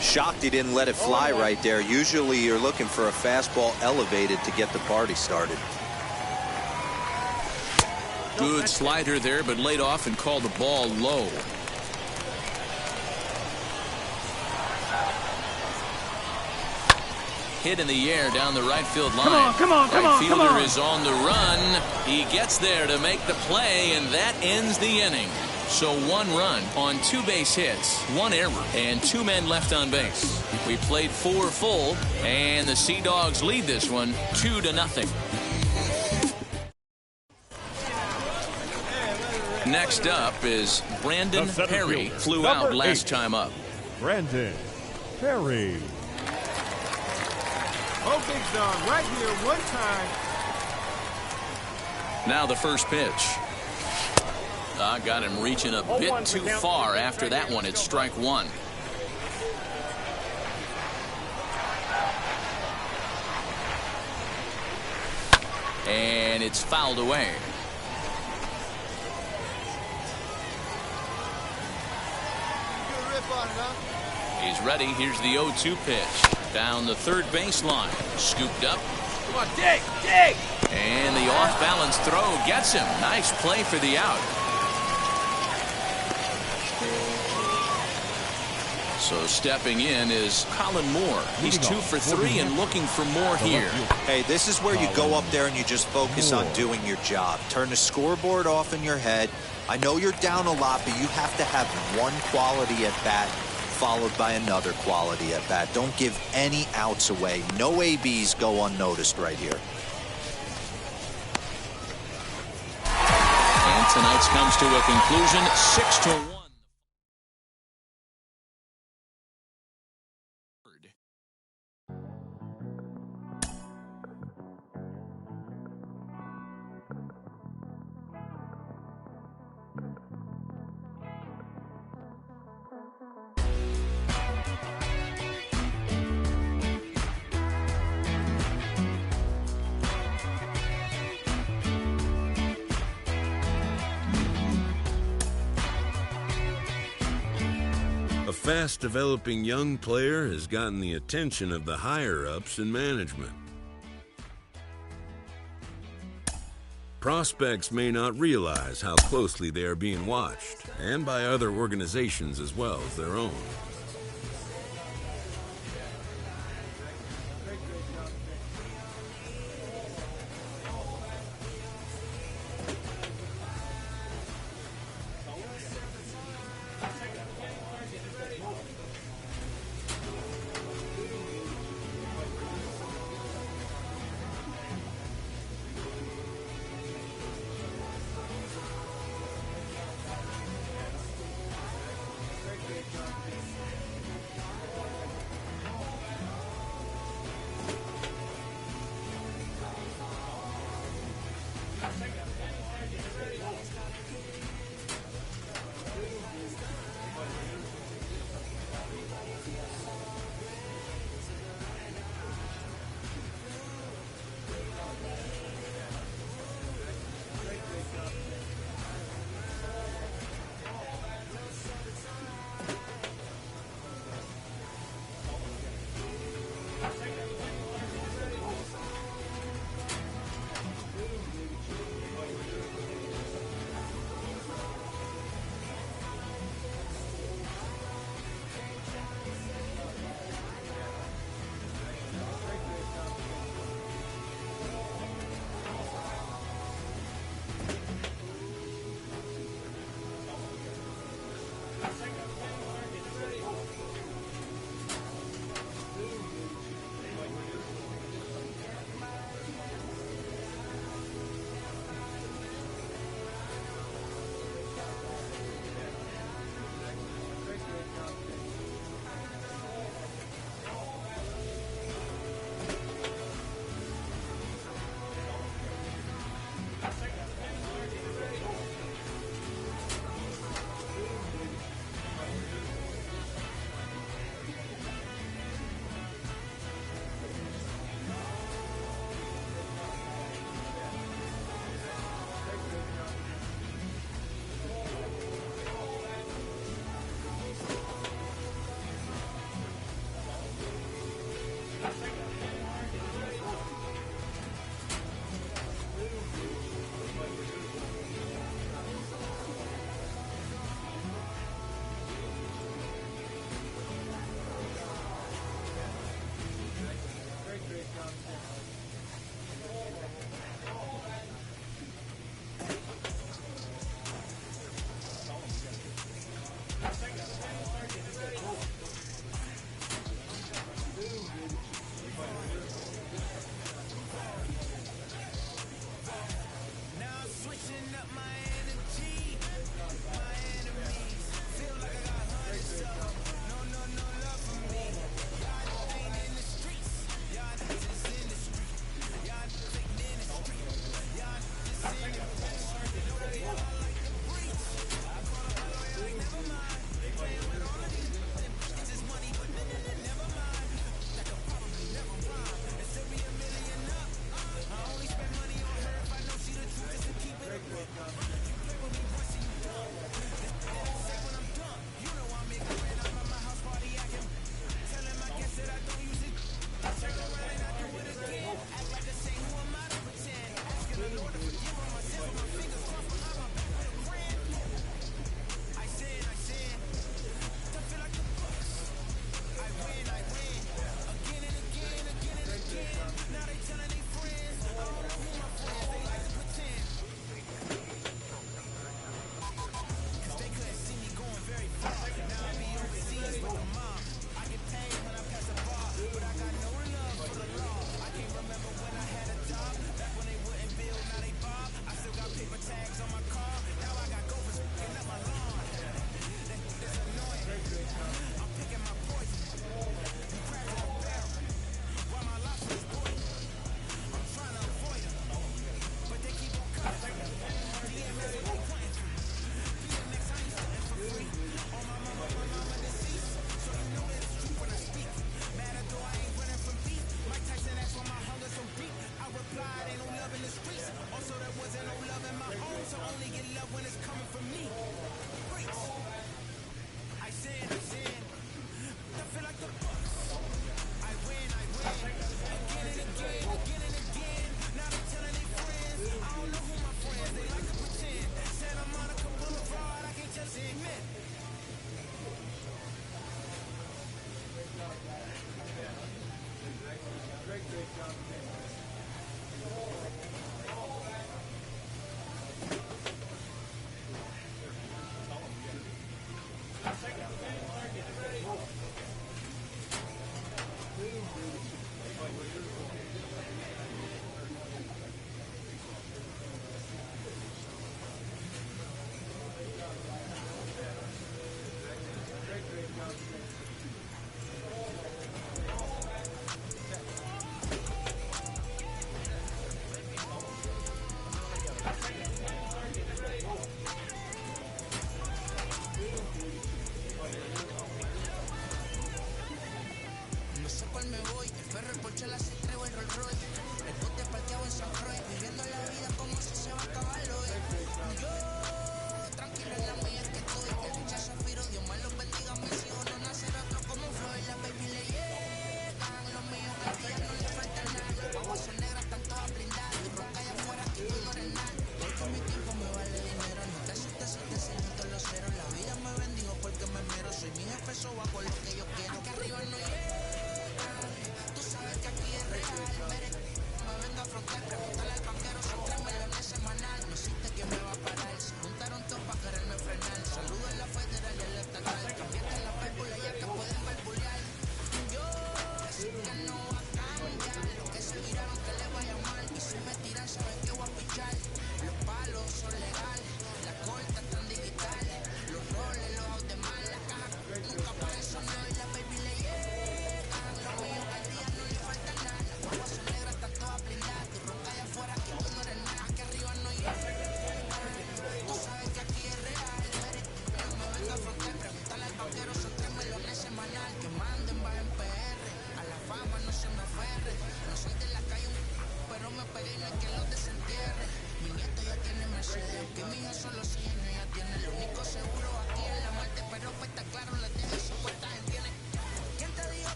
Shocked he didn't let it fly right there. Usually you're looking for a fastball elevated to get the party started. Good slider there, but laid off and called the ball low. Hit in the air down the right field line. Right fielder is on the run. He gets there to make the play, and that ends the inning. So 1 run on 2 base hits, 1 error, and 2 men left on base. We played 4 full, and the Sea Dogs lead this one 2-0. Next up is Brandon Perry. Flew out last time up. Brandon Perry. Oh, Big Don, right here, 1 time. Now the first pitch. Got him reaching a bit too far after that one. It's strike 1. And it's fouled away. He's ready. Here's the 0-2 pitch. Down the third baseline. Scooped up. Come on, dig, dig! And the off-balance throw gets him. Nice play for the out. So stepping in is Colin Moore. He's 2 for 3 and looking for more here. Hey, this is where you go up there and you just focus on doing your job. Turn the scoreboard off in your head. I know you're down a lot, but you have to have 1 quality at bat followed by another quality at bat. Don't give any outs away. No ABs go unnoticed right here. And tonight's comes to a conclusion, 6-1. A fast-developing young player has gotten the attention of the higher-ups in management. Prospects may not realize how closely they are being watched, and by other organizations as well as their own.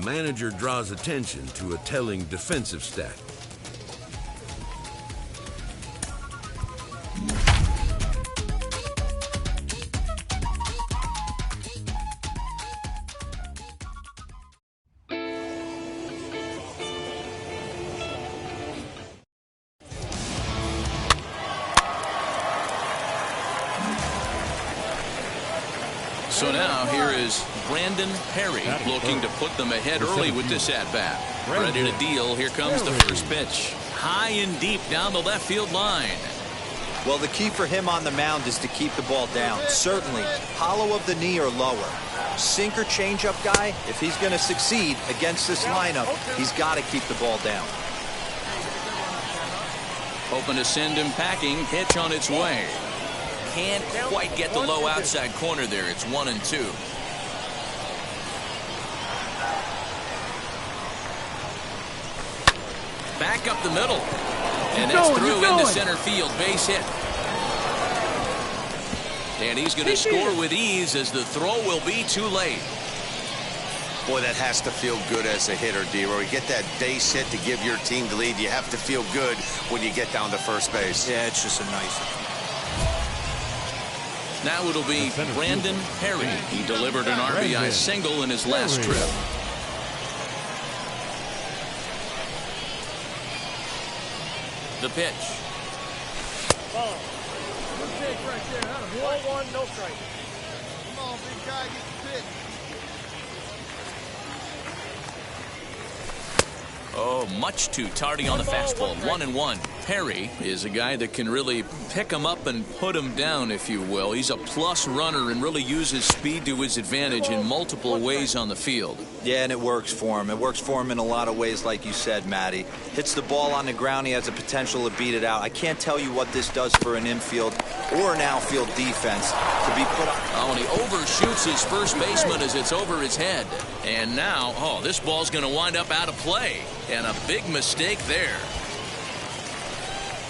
manager draws attention to a telling defensive stat. So now here is Brandon Perry looking to put them ahead early with this at-bat. Ready to deal. Here comes the first pitch. High and deep down the left field line. Well, the key for him on the mound is to keep the ball down. Certainly, hollow of the knee or lower. Sinker changeup guy, if he's going to succeed against this lineup, he's got to keep the ball down. Hoping to send him packing. Pitch on its way. Can't quite get the low outside corner there. It's 1-2. Back up the middle. And that's through into center field. Base hit. And he's going to score with ease as the throw will be too late. Boy, that has to feel good as a hitter, D-Roy. You get that base hit to give your team the lead. You have to feel good when you get down to first base. Yeah, it's just a nice. Now it'll be Brandon Perry. He delivered an RBI single in his last trip. The pitch. Ball. Good pitch right there. 1-1, no strike. Come on, big guy, get the pitch. Oh, much too tardy on the fastball. 1-1. Perry is a guy that can really pick him up and put him down, if you will. He's a plus runner and really uses speed to his advantage in multiple ways on the field. Yeah, and it works for him. It works for him in a lot of ways, like you said, Matty. Hits the ball on the ground. He has the potential to beat it out. I can't tell you what this does for an infield or an outfield defense to be put on. Oh, and he overshoots his first baseman as it's over his head. And now, oh, this ball's going to wind up out of play. And a big mistake there.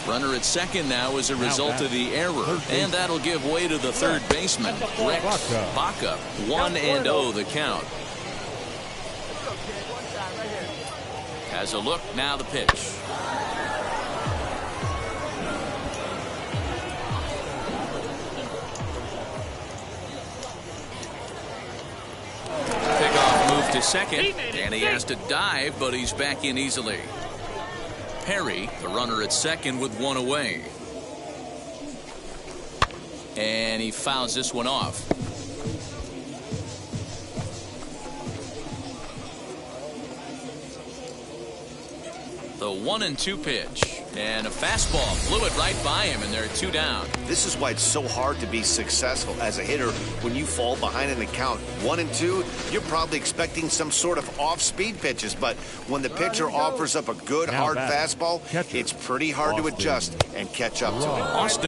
Runner at second now as a result of the error. And that'll give way to the third baseman, Rex Baca. 1-0 the count. Has a look, now the pitch. Pickoff move to second, and he has to dive, but he's back in easily. Perry, the runner at second with one away. And he fouls this one off. The 1-2 pitch. And a fastball flew it right by him, and they're 2 down. This is why it's so hard to be successful as a hitter when you fall behind in the count. 1-2, you're probably expecting some sort of off-speed pitches, but when the pitcher offers up a good, hard fastball, it's pretty hard to adjust and catch up to it. Austin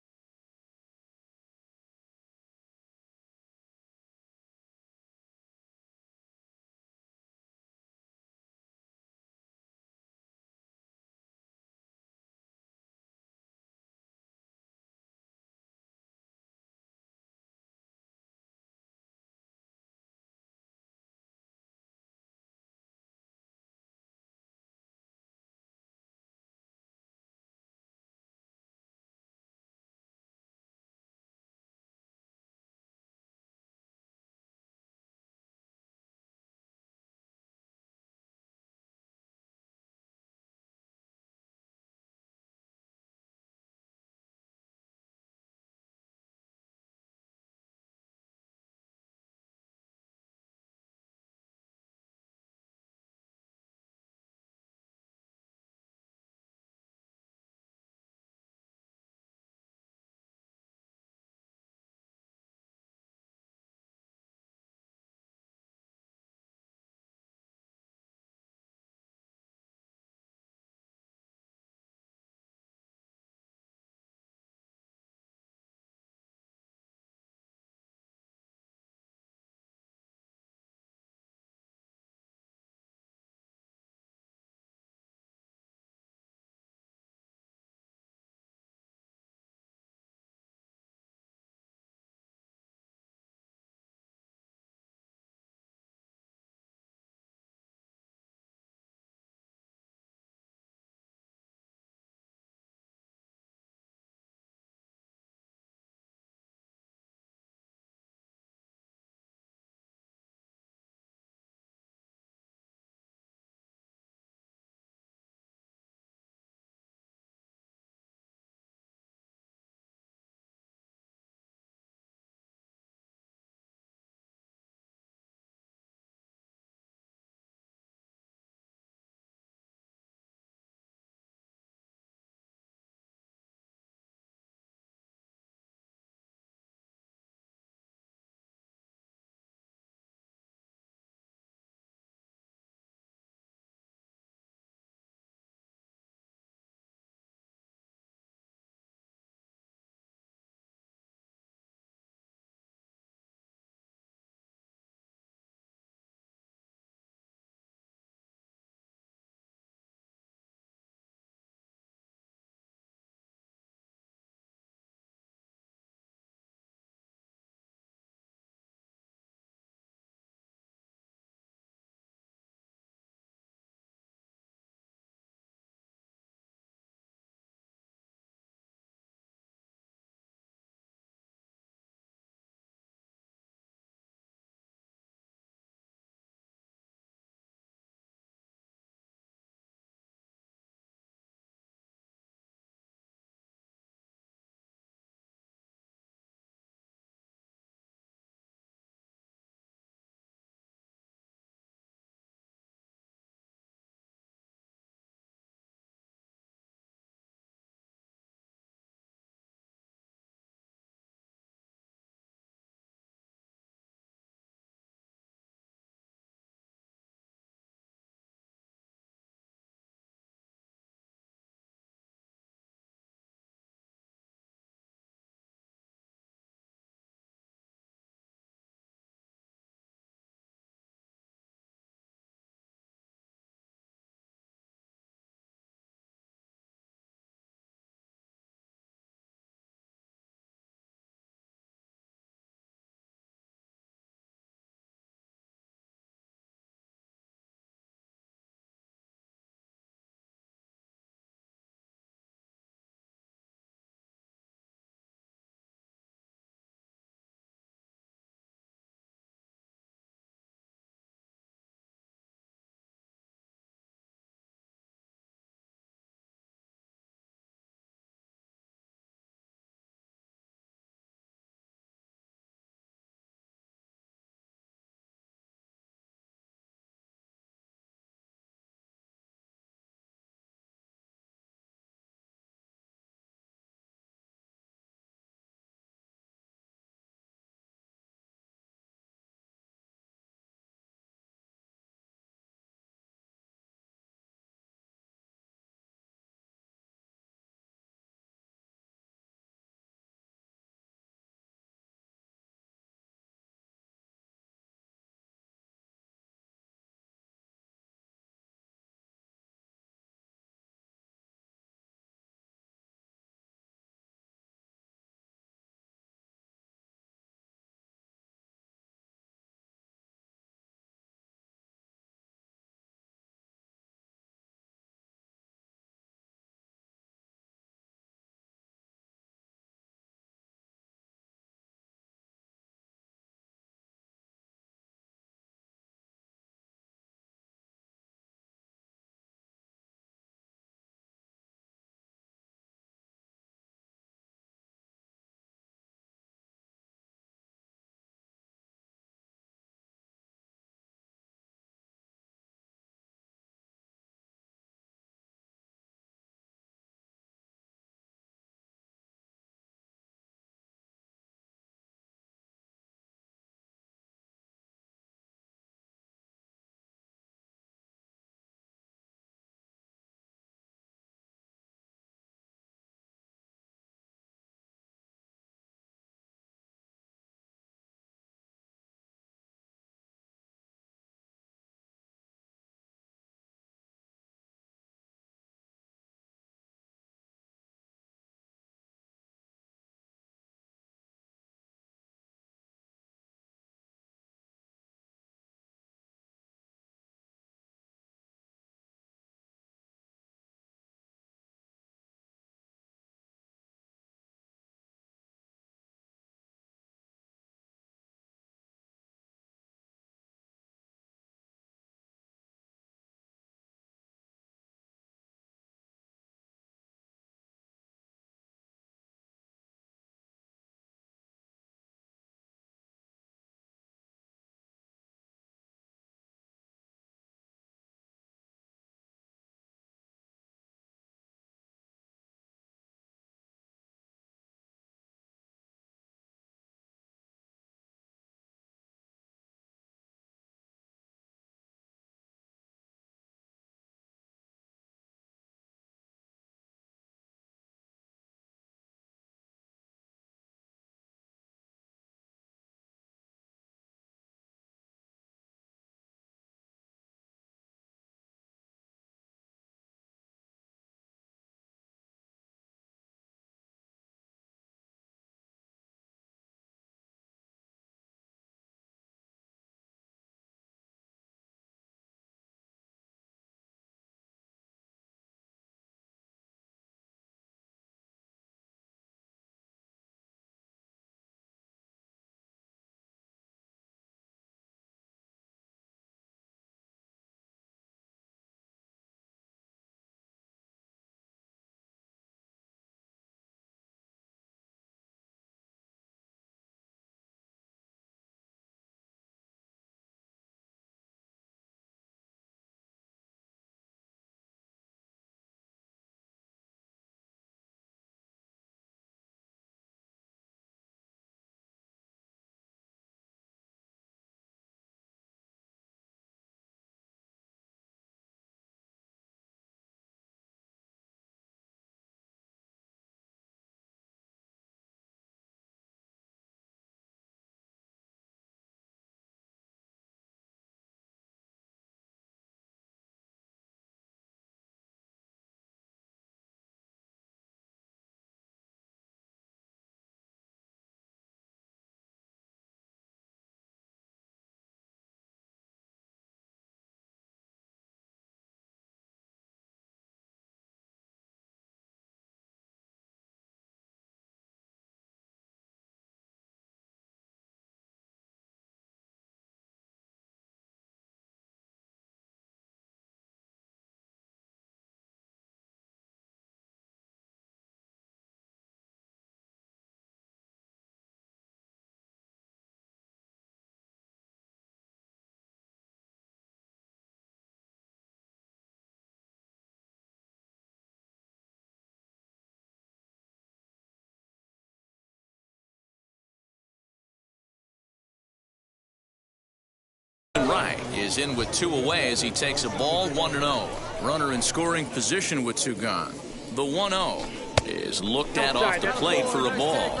is in with 2 away as he takes a ball 1-0. Runner in scoring position with 2 gone. The 1-0 is looked at off the plate for a ball.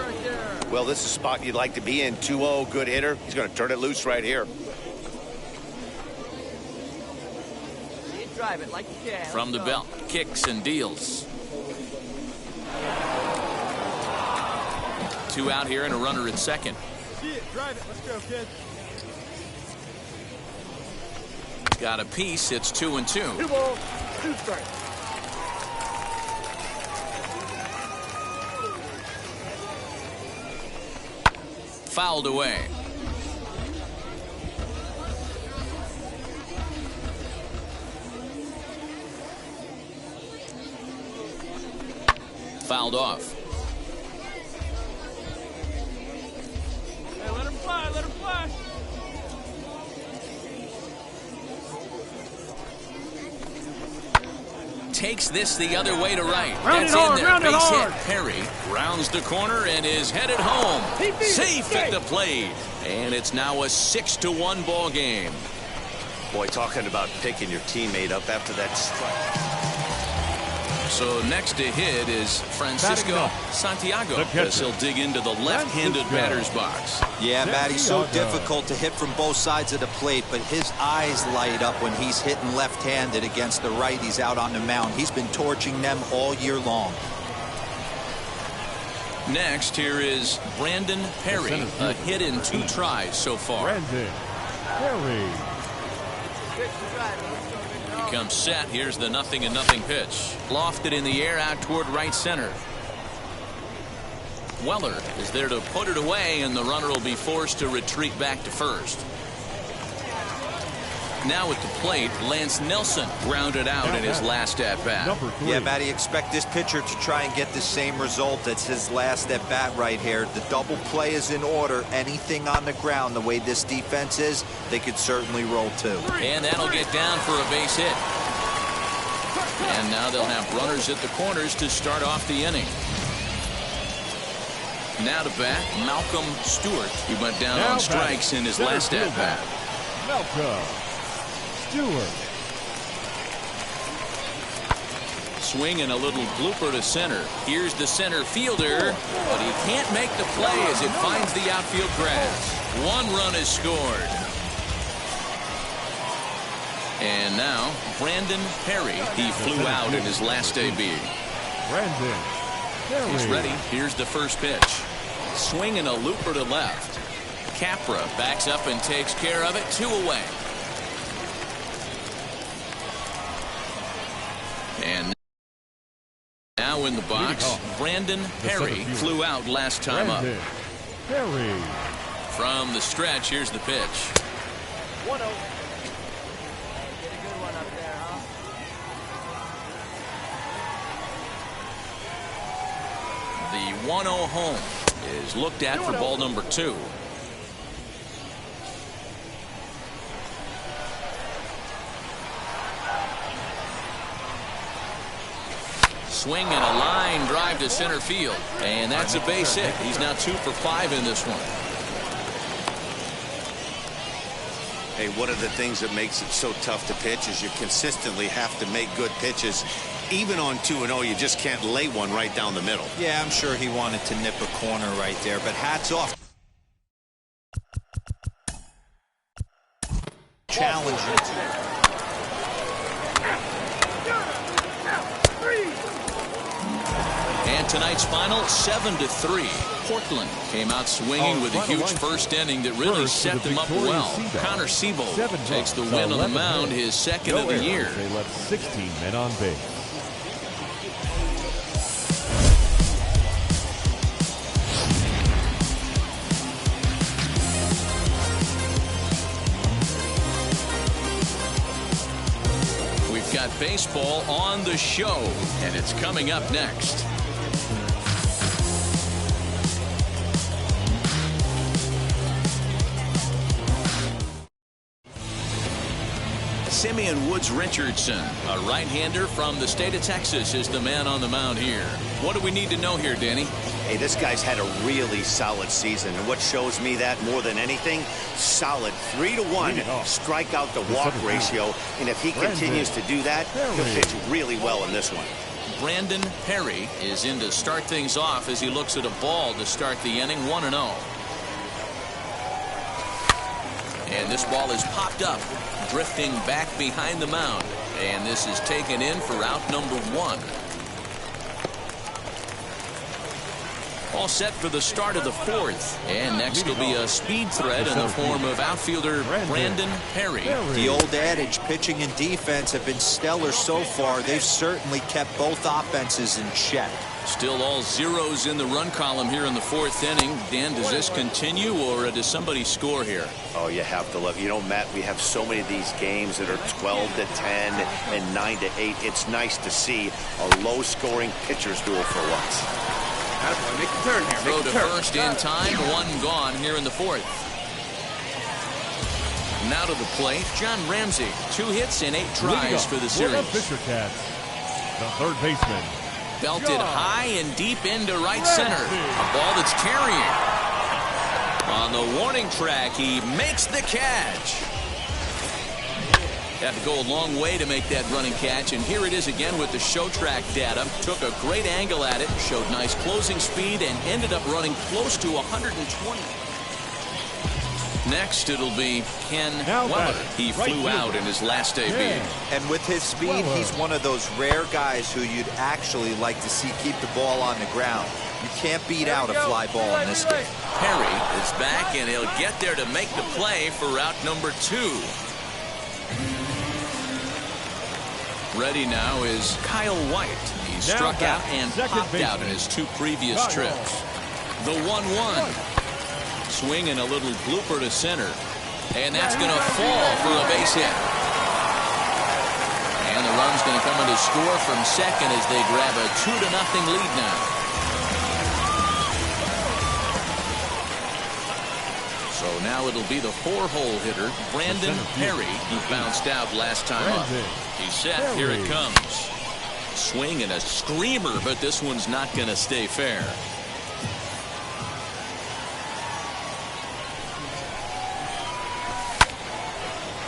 Well, this is a spot you'd like to be in. 2-0, good hitter. He's going to turn it loose right here. Drive it like you can. From the belt, kicks and deals. 2 out here and a runner at second. See it, drive it. Let's go, kid. Got a piece. It's 2-2. 2 balls, 2 strikes. Fouled away. Fouled off. Hey, let him fly, let him fly. Takes this the other way to right. Round That's it hard, in there. round it Base hard. hit. Perry rounds the corner and is headed home. Safe at the plate. And it's now a 6-1 ball game. Boy, talking about picking your teammate up after that strike. So next to hit is Francisco Santiago as he'll dig into the left-handed batter's box. Yeah, Matty, so difficult to hit from both sides of the plate, but his eyes light up when he's hitting left-handed against the righties out on the mound. He's been torching them all year long. Next, here is Brandon Perry, a hit in 2 tries so far. Brandon Perry. Comes set. Here's the 0-0 pitch. Lofted in the air out toward right center. Weller is there to put it away, and the runner will be forced to retreat back to first. Now at the plate, Lance Nelson grounded out in his last at-bat. Yeah, Matty, expect this pitcher to try and get the same result. That's his last at-bat right here. The double play is in order. Anything on the ground, the way this defense is, they could certainly roll too. And that'll get down for a base hit. And now they'll have runners at the corners to start off the inning. Now to bat, Malcolm Stewart. He went down on strikes in his last at-bat. Malcolm Stewart. Swing and a little blooper to center. Here's the center fielder, but he can't make the play as it finds the outfield grass. 1 run is scored. And now, Brandon Perry. He flew out in his last AB. Brandon Perry. He's ready. Here's the first pitch. Swing and a looper to left. Capra backs up and takes care of it. 2 away. And now in the box, Brandon Perry flew out last time up. Perry. From the stretch, here's the pitch. 1-0. Get a good one up there, huh? The 1-0 home is looked at for ball number 2. Swing and a line drive to center field. And that's a base hit. He's now 2 for 5 in this one. Hey, one of the things that makes it so tough to pitch is you consistently have to make good pitches. Even on 2-0, you just can't lay one right down the middle. Yeah, I'm sure he wanted to nip a corner right there, but hats off. Challenging. And tonight's final, 7-3. Portland came out swinging with a huge first inning that really set them up well. Connor Siebold takes the win on the mound, his second of the year. They left 16 men on base. We've got baseball on the show, and it's coming up next. Simeon Woods Richardson, a right-hander from the state of Texas, is the man on the mound here. What do we need to know here, Danny? Hey, this guy's had a really solid season, and what shows me that more than anything, solid 3-to-1 strikeout to walk ratio, and if he continues to do that, he'll pitch really well in this one. Brandon Perry is in to start things off as he looks at a ball to start the inning, 1-0. And this ball is popped up, drifting back behind the mound, and this is taken in for out number 1. All set for the start of the 4th. And next will be a speed threat in the form of outfielder Brandon Perry. The old adage, pitching and defense have been stellar so far. They've certainly kept both offenses in check. Still all zeros in the run column here in the 4th inning. Dan, does this continue, or does somebody score here? Oh, you have to love. You know, Matt, we have so many of these games that are 12-10 and 9-8. It's nice to see a low-scoring pitcher's duel for once. Make the turn here. Throw to first in time. 1 gone here in the 4th. Now to the plate, John Ramsey. 2 hits and 8 tries for the series. Fisher Cats, the third baseman. Belted high and deep into right center. A ball that's carrying. On the warning track, he makes the catch. Had to go a long way to make that running catch, and here it is again with the show track data. Took a great angle at it, showed nice closing speed, and ended up running close to 120. Next, it'll be Ken Weller. He flew out in his last debut. And with his speed, he's one of those rare guys who you'd actually like to see keep the ball on the ground. You can't beat out a fly ball in this game. Perry is back, and he'll get there to make the play for route number 2. Ready now is Kyle White. He struck out and popped out in his 2 previous trips. The 1-1. Swing and a little blooper to center. And that's going to fall for a base hit. And the run's going to come in to score from second as they grab a 2-0 lead now. So now it'll be the 4-hole hitter, Brandon Perry, who bounced out last time up. He's set. Here it comes. Swing and a screamer, but this one's not going to stay fair.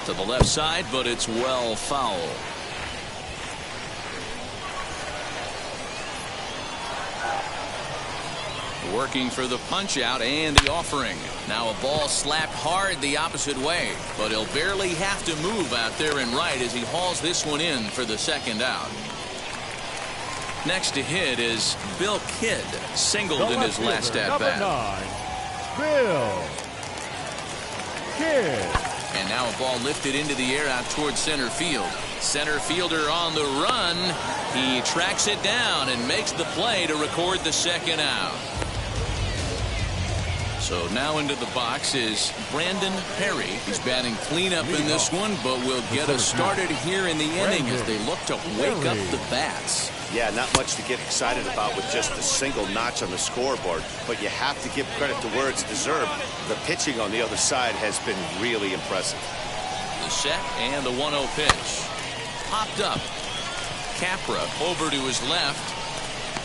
To the left side, but it's well foul. Working for the punch out and the offering. Now a ball slapped hard the opposite way, but he'll barely have to move out there in right as he hauls this one in for the second out. Next to hit is Bill Kidd, singled in his last at-bat. Bill Kidd. And now a ball lifted into the air out towards center field. Center fielder on the run. He tracks it down and makes the play to record the second out. So now into the box is Brandon Perry. He's batting cleanup in this one, but will get us started here in the inning as they look to wake up the bats. Yeah, not much to get excited about with just a single notch on the scoreboard, but you have to give credit to where it's deserved. The pitching on the other side has been really impressive. The set and the 1-0 pitch. Popped up. Capra over to his left.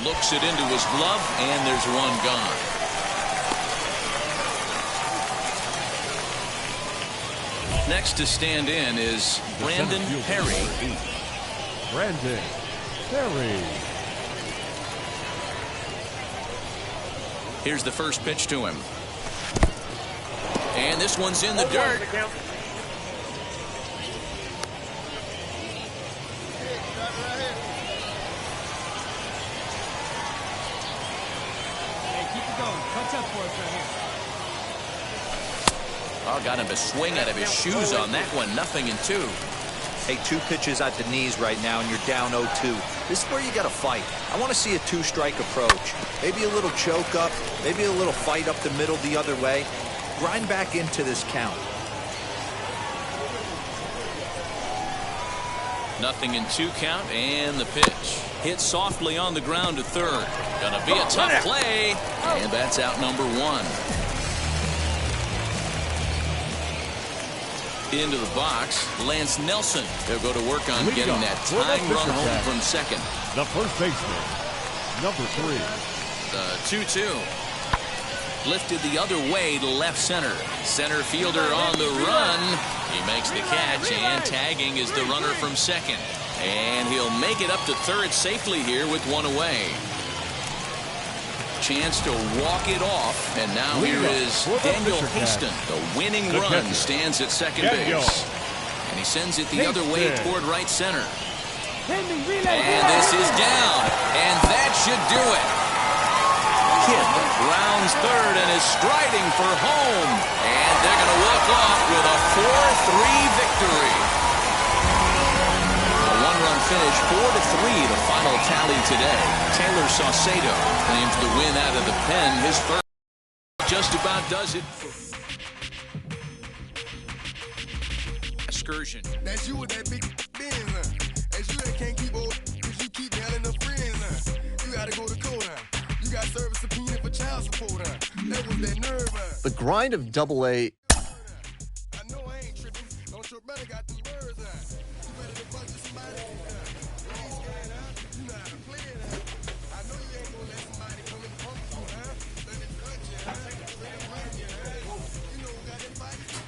Looks it into his glove, and there's one gone. Next to stand in is Brandon Perry. Brandon Perry. Here's the first pitch to him. And this one's in the dirt. Oh, got him to swing out of his shoes on that one. 0-2. Hey, 2 pitches at the knees right now, and you're down 0-2. This is where you got to fight. I want to see a 2-strike approach. Maybe a little choke up, maybe a little fight up the middle the other way. Grind back into this count. 0-2 count, and the pitch. Hit softly on the ground to third. Gonna be a tough play, and that's out number 1. into the box. Lance Nelson. They'll go to work on getting that tying run home from second. The first baseman, number 3. The 2-2. Lifted the other way to left center. Center fielder on the run. He makes the catch, and tagging is the runner from second. And he'll make it up to third safely here with one away. Chance to walk it off, and now here is Daniel Haston. The winning run stands at second base. And he sends it the other way toward right center. And this is down, and that should do it. Kidd rounds third and is striding for home. And they're going to walk off with a 4-3 victory. A one-run finish, 4-3, the final tally today. Taylor Saucedo claims the win out of the pen. His first just about does it. Excursion. That's you with that big Benz, huh? That's you that can't keep old, cause you keep yelling the friends, huh? You gotta go to court, huh? You got service subpoena for child support, huh? That was that nerve, huh? The grind of Double-A. I know I ain't tripping. Don't your brother got them birds, huh? You better than fuck with somebody, huh? You ain't scared, huh? You know how to play it, huh? I know you ain't gonna let somebody come and punk you, huh? Let it touch you, huh? Let it run you, huh? You know who got that body, huh?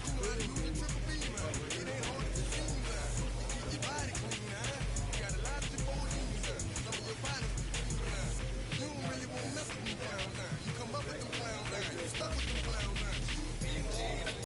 You know how to use a triple beam, huh? It ain't hard to see, huh? You keep your body clean, huh? You got a lot of your boys, huh? Some of your bodies, huh? You don't really want to mess with them clowns, huh? You come up with them clowns, huh? You stuck with them clowns.